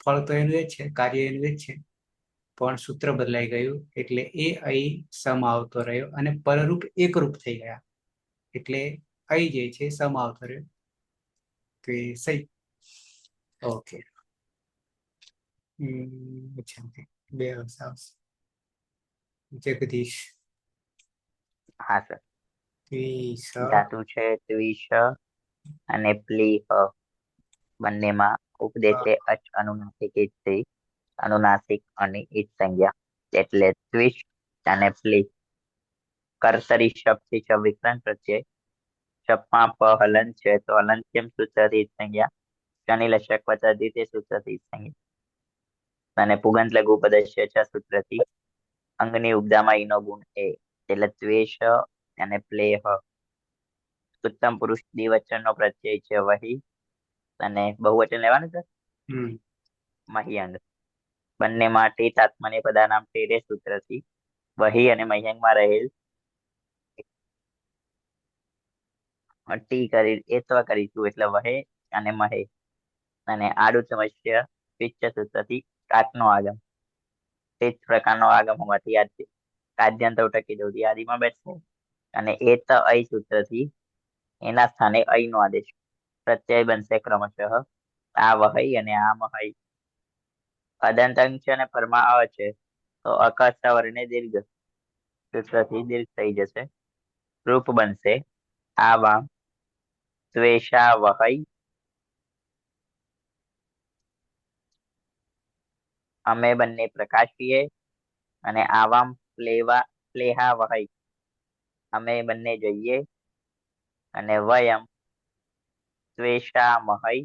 ફળ તો એનું જ છે, કાર્ય એનું જ છે, પણ સૂત્ર બદલાઈ ગયું એટલે એ અઈ સમ આવતો રહ્યો અને પરરૂપ એકરૂપ થઈ ગયા એટલે અઈ જે છે સમ આવતો રહ્યો. તો એ સહી. ઓકે. બે અવસ્થા આવશે. જગદીશ. હા સર. ત્વિષ ધાતુ છે ત્વિષ અને પ્લીહ. બંનેમાં ઉપદેશે અચ અનુનાસિક ઈચ્છથી અનુનાસિક અને ઈચ સંજ્ઞા એટલે ત્વિષ અને પ્લીહ. કર્તરી શબ્દથી શ વિકરણ પ્રત્યય. શબ્દમાં પ હલન છે તો હલંત્યમ સૂત્રથી ઈચ સંજ્ઞા. શનિ લશક વત્તા દ્વિતીય સૂત્રથી ઈચ સંજ્ઞા અને પુગંત લઘુ પદસ્ય છ સૂત્રથી અંગની ઉપદામાં ઈનો ગુણ એ એટલે ત્વેષ અને પ્લેહ. ઉત્તમ પુરુષ દ્વિવચનનો પ્રત્યય છે વહી અને બહુવચન લેવાનું છે મહ્યંગ. બંનેમાં ટીત આત્મની પદાનામ ટેરે સૂત્રથી વહી અને મહ્યંગમાં રહેલ ટી કરી એત્વ કરીશું એટલે વહે અને મહે અને આડુ સમસ્ય પિચ્ચ સૂત્રથી કાટનો આગમ. તે જ પ્રકારનો આગમ હોવાથી આદ્યંત ટકી દઉં યાદીમાં બેઠશે અને એત અઈ સૂત્રથી એના સ્થાને અઈ નો આદેશ પ્રત્યય બનશે ક્રમશઃ આ વહઈ અને આ મહઈ. અદંત અંગ છે અને પરમાં અ છે તો અકર્તા વર્ણે દીર્ઘ સૂત્રથી દીર્ઘ થઈ જશે. રૂપ બનશે આવામ ત્વેષા વહઈ અમે બંને પ્રકાશીએ અને આવામ પ્લેહા વહઈ અમે બંને જઈએ અને વયમ ત્વેષા મહઈ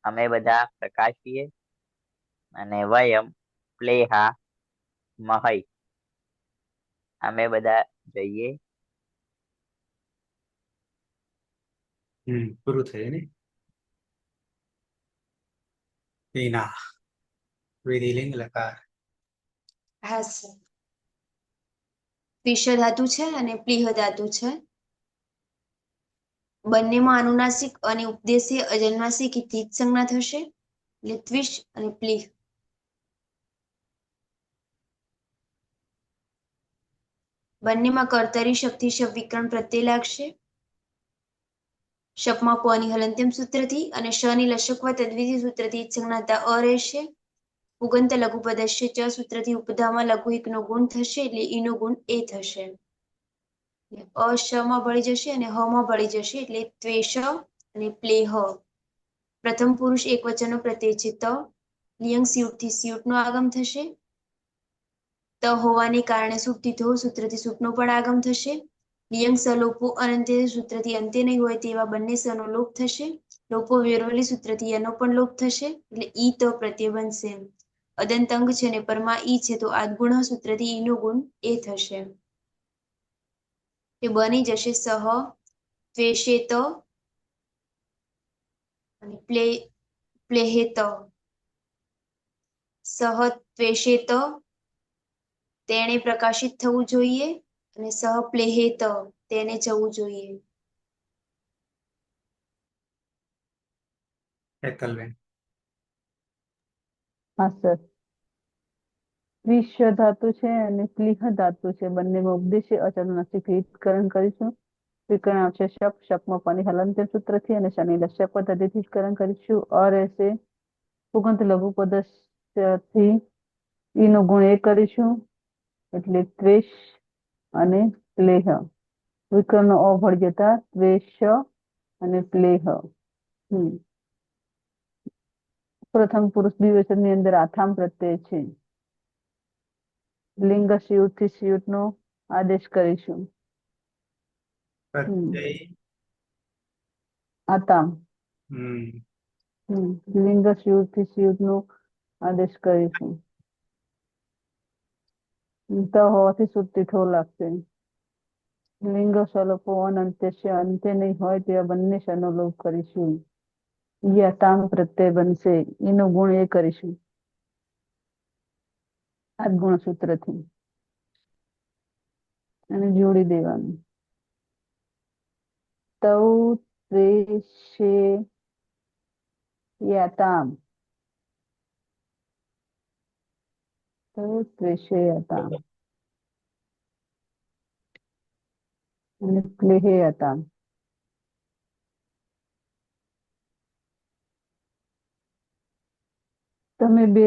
અમે બધા પ્રકાશીએ અને વયમ પ્લેહા મહઈ અમે બધા જઈએ. પૂરું થયું ને. વિના વિધિલિંગ લકાર. હા સર. ત્વિષ ધાતુ છે અને પ્લીહ ધાતુ છે. બંનેમાં અનુનાસિક અને ઉપદેશીય અજન્માસિક થી જ સંજ્ઞા થશે એટલે ત્વિષ અને પ્લીહ. બંનેમાં કર્તરી શક્તિ શબ્દ વિકરણ પ્રત્યય લાગશે. શપમાં પની હલંત્યમ સૂત્રથી અને શની લશકવા તદ્વિધિ સૂત્રથી જ સંજ્ઞા થતા અ રહેશે. પુગંત લઘુ પદસ્ય ચ સૂત્રથી ઉપધામાં લઘુ એકનો ગુણ થશે એટલે ઈનો ગુણ એ થશે. અ શ માં ભળી જશે અને હ માં ભળી જશે એટલે ત્વેષ અને પ્લેહ. પ્રથમ પુરુષ એક વચનનો પ્રત્યય છે ત. લિયંગ સ્યુટ થી સ્યુટ નો આગમ થશે. ત હોવાને કારણે સુપથી થો સૂત્રથી સૂપનો પણ આગમ થશે. લિયંગ સલોપો અનંત્ય સૂત્રથી અંત્ય નહીં હોય તેવા બંને સનો લોપ થશે. લોપો વેરવલી સૂત્રથી એનો પણ લોપ થશે એટલે ઈ તો પ્રત્યય બનશે. અદંતંગ છે ને પરમાં ઈ છે તો આદગુણ સૂત્રથી ઈનો ગુણ એ થશે. એ બની જશે સહ ત્વેષેત અને પ્લેહેત. સહ ત્વેષેત તેણે પ્રકાશિત થવું જોઈએ અને સહ પ્લેહેત તેને જવું જોઈએ. હેતલબેન. હા સર. ત્વિષ ધાતુ છે અને પ્લીહ ધાતુ છે બંનેમાં ઉપદેશી અચલનાસિક રીતકરણ કરીશું. વિકરણ આવશે શપ શપમાં પની હલંત્ય સૂત્રથી અને શનિ લસ્ય પદ્ધતિથી કરણ કરીશું. અ રહેશે. પુગંત લઘુ પદથી ઈનો ગુણ એ કરીશું એટલે ત્વેષ અને પ્લેહ. વિકર્ણનો અ ભળી જતા ત્વેષ અને પ્લેહ. પ્રથમ પુરુષ દ્વિવચન ની અંદર આથામ પ્રત્યય છે. લિંગ શિયુટ થી શિયુટ નો આદેશ કરીશું. પ્રત્યય. આતામ. હમ. લિંગ શિયુટ થી શિયુટ નો આદેશ કરીશું. ત હોવાથી સુટ્ટી થો લાગશે. લિંગ સલોપો અનંત્ય અંત્ય નહીં હોય તેવા બંને શનો લોપ કરીશું. યતામ પ્રત્યય બનશે એનો ગુણ એ કરીશું. આ ગુણ સૂત્રથી અને જોડી દેવાનું. તૌ ત્વેષે યતામ. તૌ ત્વેષે યતામ અને પ્લેહે યતામ. તમે બે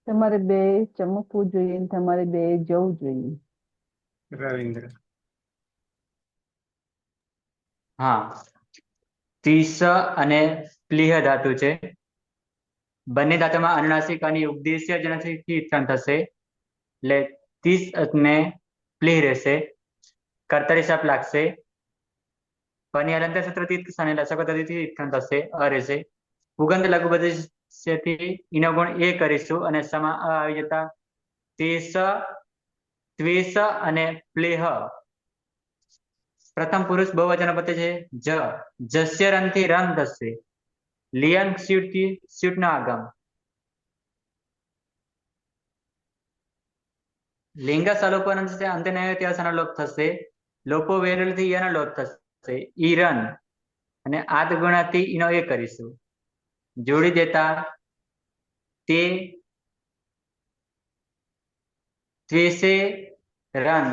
તમારે બે ચમકવું જોઈએ અને તમારે બે જવું જોઈએ. રવિન્દ્ર. હા, ત્વિષ અને પ્લીહ ધાતુ છે. બંને ધાતુમાં અનુનાસિક અને ઉપદેશીય અજન્માસિકથી ઉત્પન્ન થશે એટલે ત્વિષ અને પ્લીહ રહેશે. કર્તરી શપ લાગશે. પની હલંત્ય સૂત્રથી શનિ લસક પદ્ધતિથી ઉત્પન્ન થશે અ રહેશે. પુગંત લઘુ પદથી ઈનો ગુણ એ કરીશું અને સમા આવી જતા ત્વેષ અને પ્લેહ. પ્રથમ પુરુષ બહુવચન પદ છે જસ્ય રન થી રન થશે. લિયંગ સ્યુટ થી સ્યુટ નો આગમ. લિંગ સલોપો અંત્ય નહીં હોય તેવા સનો લોપ થશે. લોપો વેરલ થી યનો લોપ થશે. ઈરન અને આદ ગુણાથી ઈનો એ કરીશું. જોડી દેતા તે ત્વેષે રન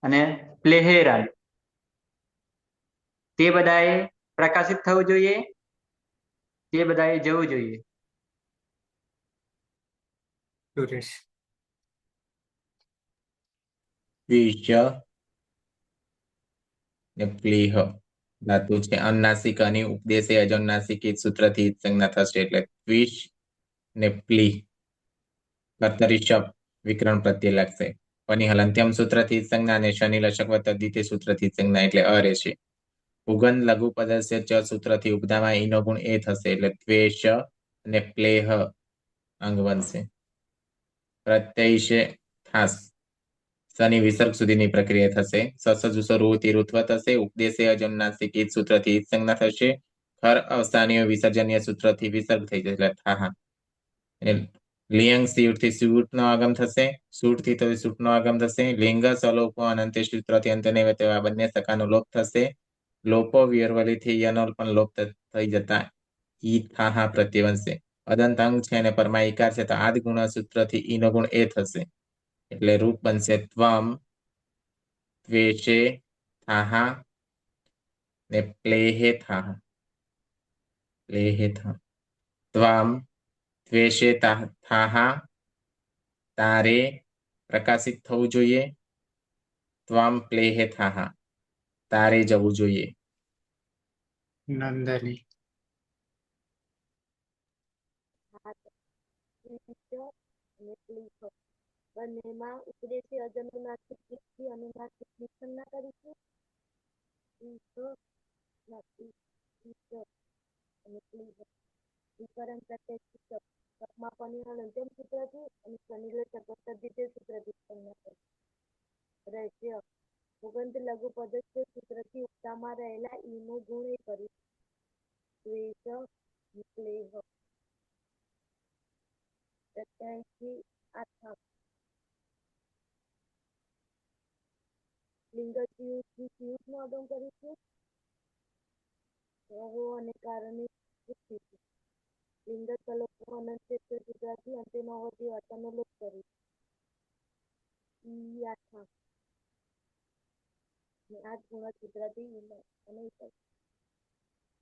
અને પ્લેહે રન. તે બધાએ પ્રકાશિત થવું જોઈએ. તે બધાએ જવું જોઈએ. સુરેશ. ત્વિષ ને પ્લીહ ધાતુ છે. અનુનાસિક અને ઉપદેશી અજન્માસિક સૂત્રથી સંજ્ઞા થશે એટલે ત્વિષ ને પ્લીહ. કર્તરી શપ વિકરણ પ્રત્યય લાગશે. પની હલંત્યમ સૂત્રથી સંજ્ઞા અને શનિ લશક દ્વિતીય સૂત્રથી સંજ્ઞા એટલે અ રહેશે. પુગંત લઘુ પદસ્ય ચ સૂત્રથી ઉપધામાં ઈનો ગુણ એ થશે એટલે ત્વેષ અને પ્લેહ અંગ બનશે. પ્રત્યય છે થાસ. શનિ વિસર્ગ સુધીની પ્રક્રિયા થશે. સસજુસો રૂથી ઋત્વ થશે. ઉપદેશીય અજન્માસિક સૂત્રથી સંજ્ઞા થશે. ખર અવસ્થાનીય વિસર્જનીય સૂત્રથી વિસર્ગ થઈ જશે એટલે થાહા. લિયંગ સીયુટથી સૂટનો આગમ થશે, સૂટથી તો સૂટનો આગમ થશે, લિંગ સલોપો અનંતે સૂત્રથી અંતે નહીં હોય તેવા બંને સકાનો લોપ થશે, લોપો વિયરવલીથી યનો પણ લોપ થઈ જતા ઈ થાહા પ્રત્યય બનશે. અદંત અંગ છે અને પરમાં ઈકાર છે તો આદ ગુણ સૂત્રથી ઈનો ગુણ એ થશે એટલે રૂપ બનશે ત્વમ ત્વેષે થાહા ને પ્લેહે થાહા. પ્લેહે થાહા. ત્વમ ત્વેષે થાહા, તારે પ્રકાશિત થવું જોઈએ, ત્વમ પ્લેહે થાહા, તારે જવું જોઈએ. નંદની અને પ્લીહ બંનેમાં ઉપદેશી અજનુનાસિક થી અનુનાસિક નિસંજ્ઞા કરીશું. અને પ્લીહ વિકરણ પ્રત્યય સૂચક પનિહાલ અંત્યમ સૂત્રથી અને શનિલ સૂત્રથી સંજ્ઞા કરી રહેશે. ભૂગંત લઘુ પદસ્થ સૂત્રથી ઉક્તામાં રહેલા ઈનો ગુણ એ કરી દ્વેષ પ્લેહ પ્રત્યયથી આથા લિંગ સિયુટથી સિયુટનો આગમ કરીશું. અને કારણે લિંગ સલોપો અનંત સૂત્રથી અંતે ન હોતી વાર્તાનો લોપ કરી આથા આ ગુણ સૂત્રથી અને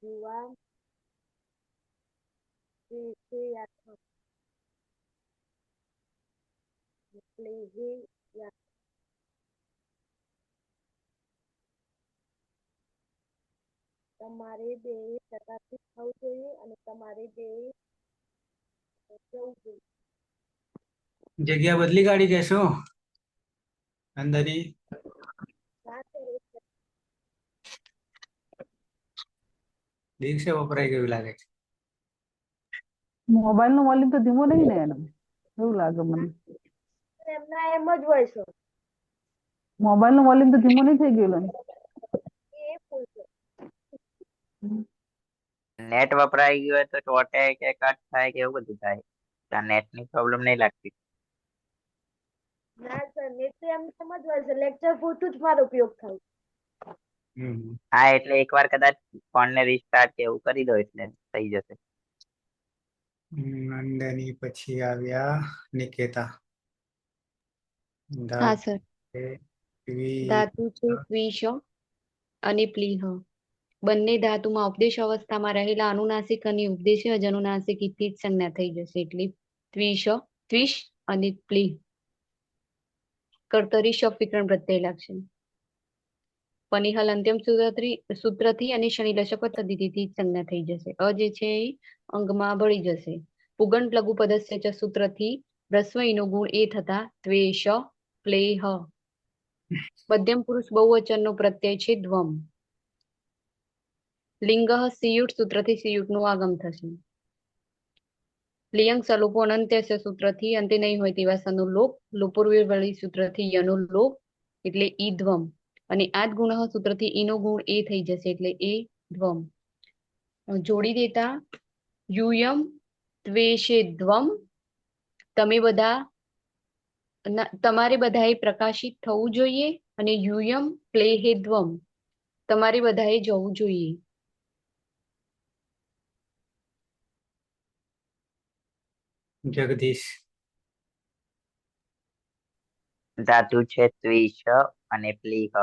યુવા આથા પ્લેહે તમારે બે પ્રકાશિત થવું જોઈએ અને તમારે બે જવું જોઈએ. જગ્યા બદલી કાઢી કેશો નંદની? દિવસે વપરાઈ ગયું લાગે છે. મોબાઈલ નો વોલ્યુમ તો ધીમો નહીં ને એનો, એવું લાગે મને. એમના એમ જ હોય છે. મોબાઈલ નો વોલ્યુમ તો ધીમો નહીં થઈ ગયેલો ને? એ ફૂલ છે. નેટ વપરાઈ ગયું હોય તો ચોટે કે કટ થાય કે એવું બધું થાય. નેટ ની પ્રોબ્લેમ નહીં લાગતી. ના સર નેટ તો એમ જ હોય છે. લેક્ચર પૂરતું જ મારો ઉપયોગ થાય. હા એટલે એકવાર કદાચ ફોન ને રિસ્ટાર્ટ કે એવું કરી દો એટલે થઈ જશે. નંદની પછી આવ્યા નિકેતા. હા સર. દ્વિ- ધાતુ છે દ્વિષ અને પ્લીહ. બંને ધાતુમાં ઉપદેશ અવસ્થામાં રહેલા અનુનાસિક અને ઉપદેશી અજનુનાસિક થી જ સંજ્ઞા થઈ જશે એટલે ત્વિષ અને પ્લીહ. કર્તરી શપ વિકરણ પ્રત્યય લાગશે. પનિહલ અંત્યમ સૂત્રથી અને શનિ લશક તદ્ધિતિથી સંજ્ઞા થઈ જશે. અ જે છે એ અંગમાં ભળી જશે. પુગંટ લઘુ પદસ્ય ચ સૂત્રથી રસ્વ ઈનો ગુણ એ થતા ત્વેષ પ્લેહ. મધ્યમ પુરુષ બહુવચનનો પ્રત્યય છે દ્વમ. લિંગ સિયુટ સૂત્રથી સિયુટ નું આગમ થશે. લિયંગ સલોપો અનંત્ય સૂત્રથી અંતે નહીં હોય તેવા સનો લોપ, લોપોર્વળી સૂત્રથી યનો લોપ એટલે ઈ ધ્વમ. અને આદ ગુણ સૂત્રથી ઈનો ગુણ એ થઈ જશે એટલે એ ધ્વમ. જોડી દેતા યુયમ ત્વેષે ધ્વમ. તમે બધા તમારે બધાએ પ્રકાશિત થવું જોઈએ અને યુયમ પ્લેહે ધ્વમ. તમારે બધાએ જવું જોઈએ. જગદીશ ધાતુ છે ત્વિષ અને પ્લીહ.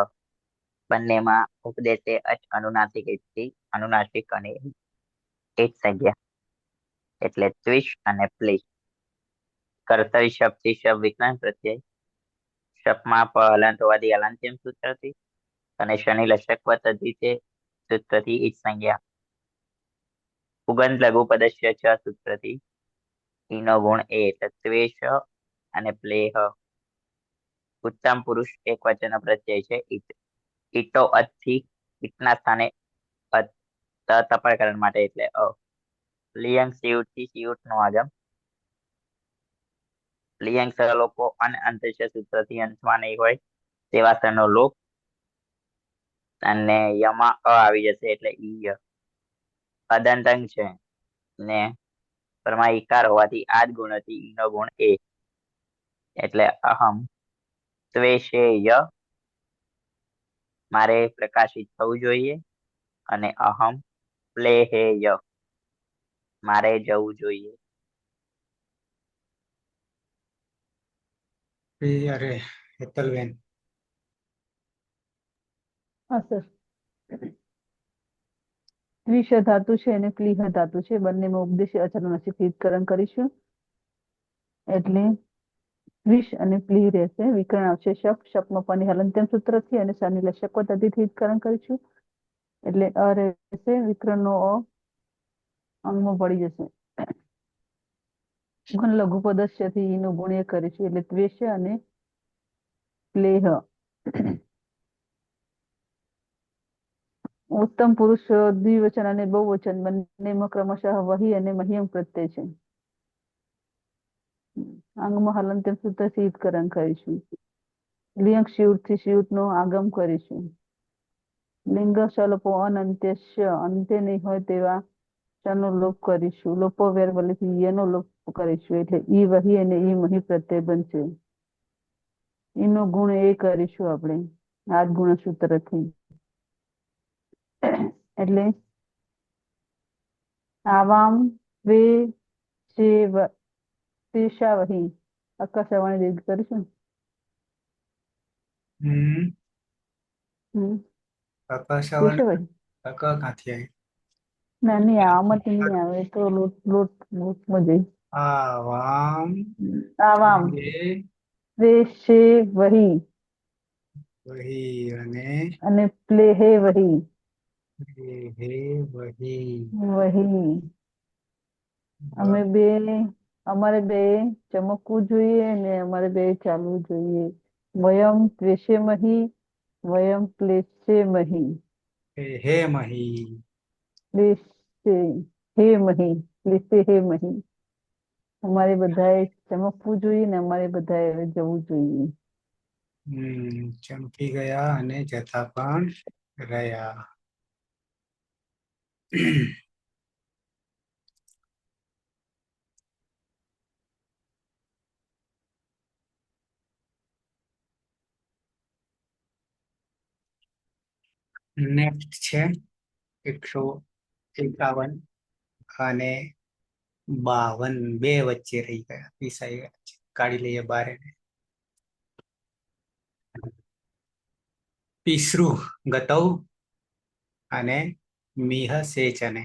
બંનેમાં ઉપદેશે અચ અનુનાસિક અનુનાસિક અને એ જ સંજ્ઞા એટલે ત્વિષ અને પ્લીહ. કર્તરી શબ્દથી શબ વિકલન પ્રત્યય શપમાં હલંત હોવાથી હલંત્યમ સૂત્રથી અને શનિ લશક તદ્ધિતે સૂત્રથી એ જ સંજ્ઞા. પુગંત લઘુ પદસ્ય ચ સૂત્રથી ઈનો ગુણ એ ત્વેષ અને પ્લેહ. ઉત્તમ પુરુષ એક વચન પ્રત્યય છે ઈટો અથી ઈટના સ્થાને તપકરણ માટે એટલે અ. લિયંગ સિયુટ થી સિયુટ નો આગમ. લિયંગ સલોપો અને અંતરિક્ષ સૂત્રથી અંશમાં નહીં હોય તેવા સનો લોપ અને યમાં અ આવી જશે એટલે ઈ. અદંતંગ છે ને સૂત્રમાં ઈકાર હોવાથી આ જ ગુણથી ઈનો ગુણ એ. એટલે અહમ ત્વેષેય મારે પ્રકાશિત થવું જોઈએ, અને અહમ પ્લેહેય મારે જવું જોઈએ. અરે હેતલબેન, હા સર. દ્વિષ ધાતુ છે અને ક્લિહ ધાતુ છે, બંનેમાં ઉપદેશી અચરનાસિક હિતકરણ કરીશું. એટલે દ્વિષ અને પ્લિહ રહેશે. વિકરણ આવશે શપ. શપમાં પની હલંત્યમ સૂત્રથી અને શની લશક પદ્ધતિથી હિતકરણ કરીશું. એટલે અ રહેશે. વિકરણનો અ અંગમાં પડી જશે. ઘન લઘુ પદસ્યથી ઈનો ગુણ એ કરીશું. એટલે દ્વેષ અને પ્લેહ. ઉત્તમ પુરુષ દ્વિવચન અને બહુવચન બંનેમાં ક્રમશઃ વહી અને મહ્યમ પ્રત્યય છે. અંગમાં હલંત્યમ સૂત્રથી હિતકરણ કરીશું. લિંગ શિવથી શિવનો આગમ કરીશું. લિંગ શલ્પો અનંત્ય અંત્ય નહીં હોય તેવા નો લોપ કરીશું. લોપો વેર વલીથી યનો લોપ કરીશું. એટલે ઈ વહી અને ઈ મહી પ્રત્યય બનશે. ઈનો ગુણ એ કરીશું આપણે આ ગુણ સૂત્રથી. એટલે આવામ વે શેષા વહી અકસ્માણી દીર્ઘ કરીશું. આકાશવાણી વહી ક્યાંથી આવી? ના નહીં આમાંથી નહીં આવે તો લોટમાં જઈ આવામ આવામ વે શે વહી વહી અને પ્લેહે વહી હે વહી. વહી. અમારે બે ચમકવું જોઈએ ને અમારે બે ચાલવું જોઈએ. વયમ ત્વેષે મહી વયમ ક્લેશે મહી. હે મહી. ક્લેશે હે મહી ક્લેશે હે મહી. અમારે બધાએ ચમકવું જોઈએ ને અમારે બધાએ જવું જોઈએ. ચમકી ગયા અને જતા પણ રહ્યા. નેક્સ્ટ છે 151 અને 52. બે વચ્ચે રહી ગયા, પીસાઈ ગયા છે. કાઢી લઈએ બાર એને. પિસૃ ગતૌ અને મિહ સેચને.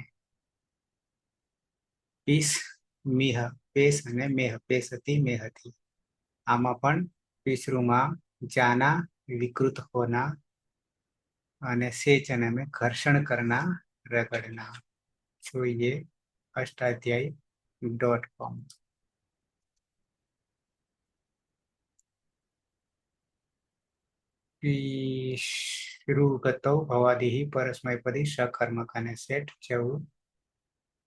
પીસ મિહ પેસ અને મેહ પેસ હતી મેહ હતી. આમાં પણ પિસૃમાં જાના વિકૃત હોના અને સેચન में घर्षण करना रगड़ना. જોઈએ અષ્ટાધ્યાય.com. પિતૃગતૌ ભવાદિ પરસ્મયપદી સકર્મક અને સેઠ જવું.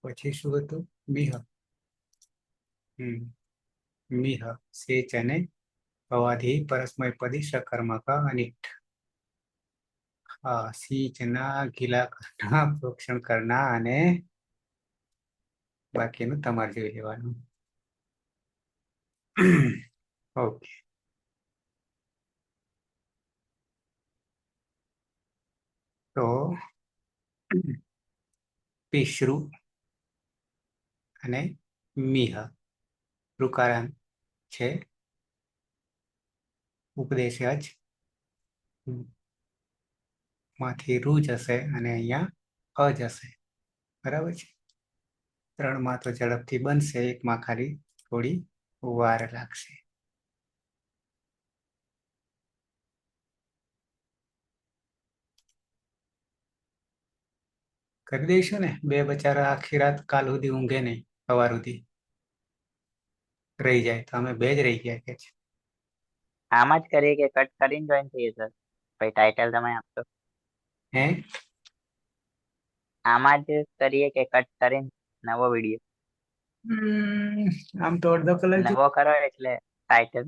પછી શું હતું? મિહ મિહ સેચ અને ભવાદિ પરસ્મયપદી સકર્મક અનિઠ. સિંચના ગીલા કરના પ્રોક્ષણ કરના અને બાકીનું તમારે જોઈ લેવાનું. ઓકે. તો પિશ્રુ અને મિહ ઋકારાંત છે. ઉપદેશ જ માંથી રૂ જશે અને અહીંયા અ જશે. બરાબર છે. 3 માં તો ઝડપથી બનશે, 1 માં ખાલી થોડી વાર લાગશે. કરી દઈશું ને. બે બચારા આખી રાત કાલ સુધી ઊંઘે નહીં, સવાર સુધી રહી જાય તો અમે બે જ રહી ગયા કે છે. આમ જ કરીએ કે કટ કરીને જોઈન થઈએ સર? પછી ટાઇટલ તમે આપશો. હે આમાં જ કરીએ કે કટ કરીને નવો વિડીયો? આમ તો અડધો કલાક નવો કરો એટલે ટાઇટલ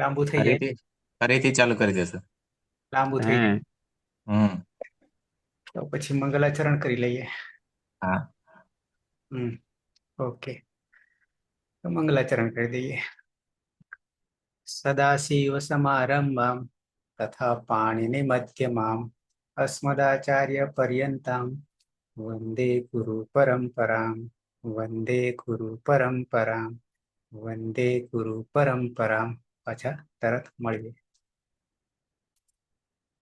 લાંબુ થઈ જાય. ફરીથી ચાલુ કરી દેશો. લાંબુ થઈ જાય હમ તો પછી મંગલાચરણ કરી લઈએ. હા. ओके, तो मंगलाचरण कर दिए। सदाशिव समारंभां तथा पाणिनि मध्यमाम् अस्मदाचार्य पर्यन्तां वंदे गुरु परंपरां वंदे गुरु परंपरां वंदे गुरु परंपरां। पाछा तरत મળીએ।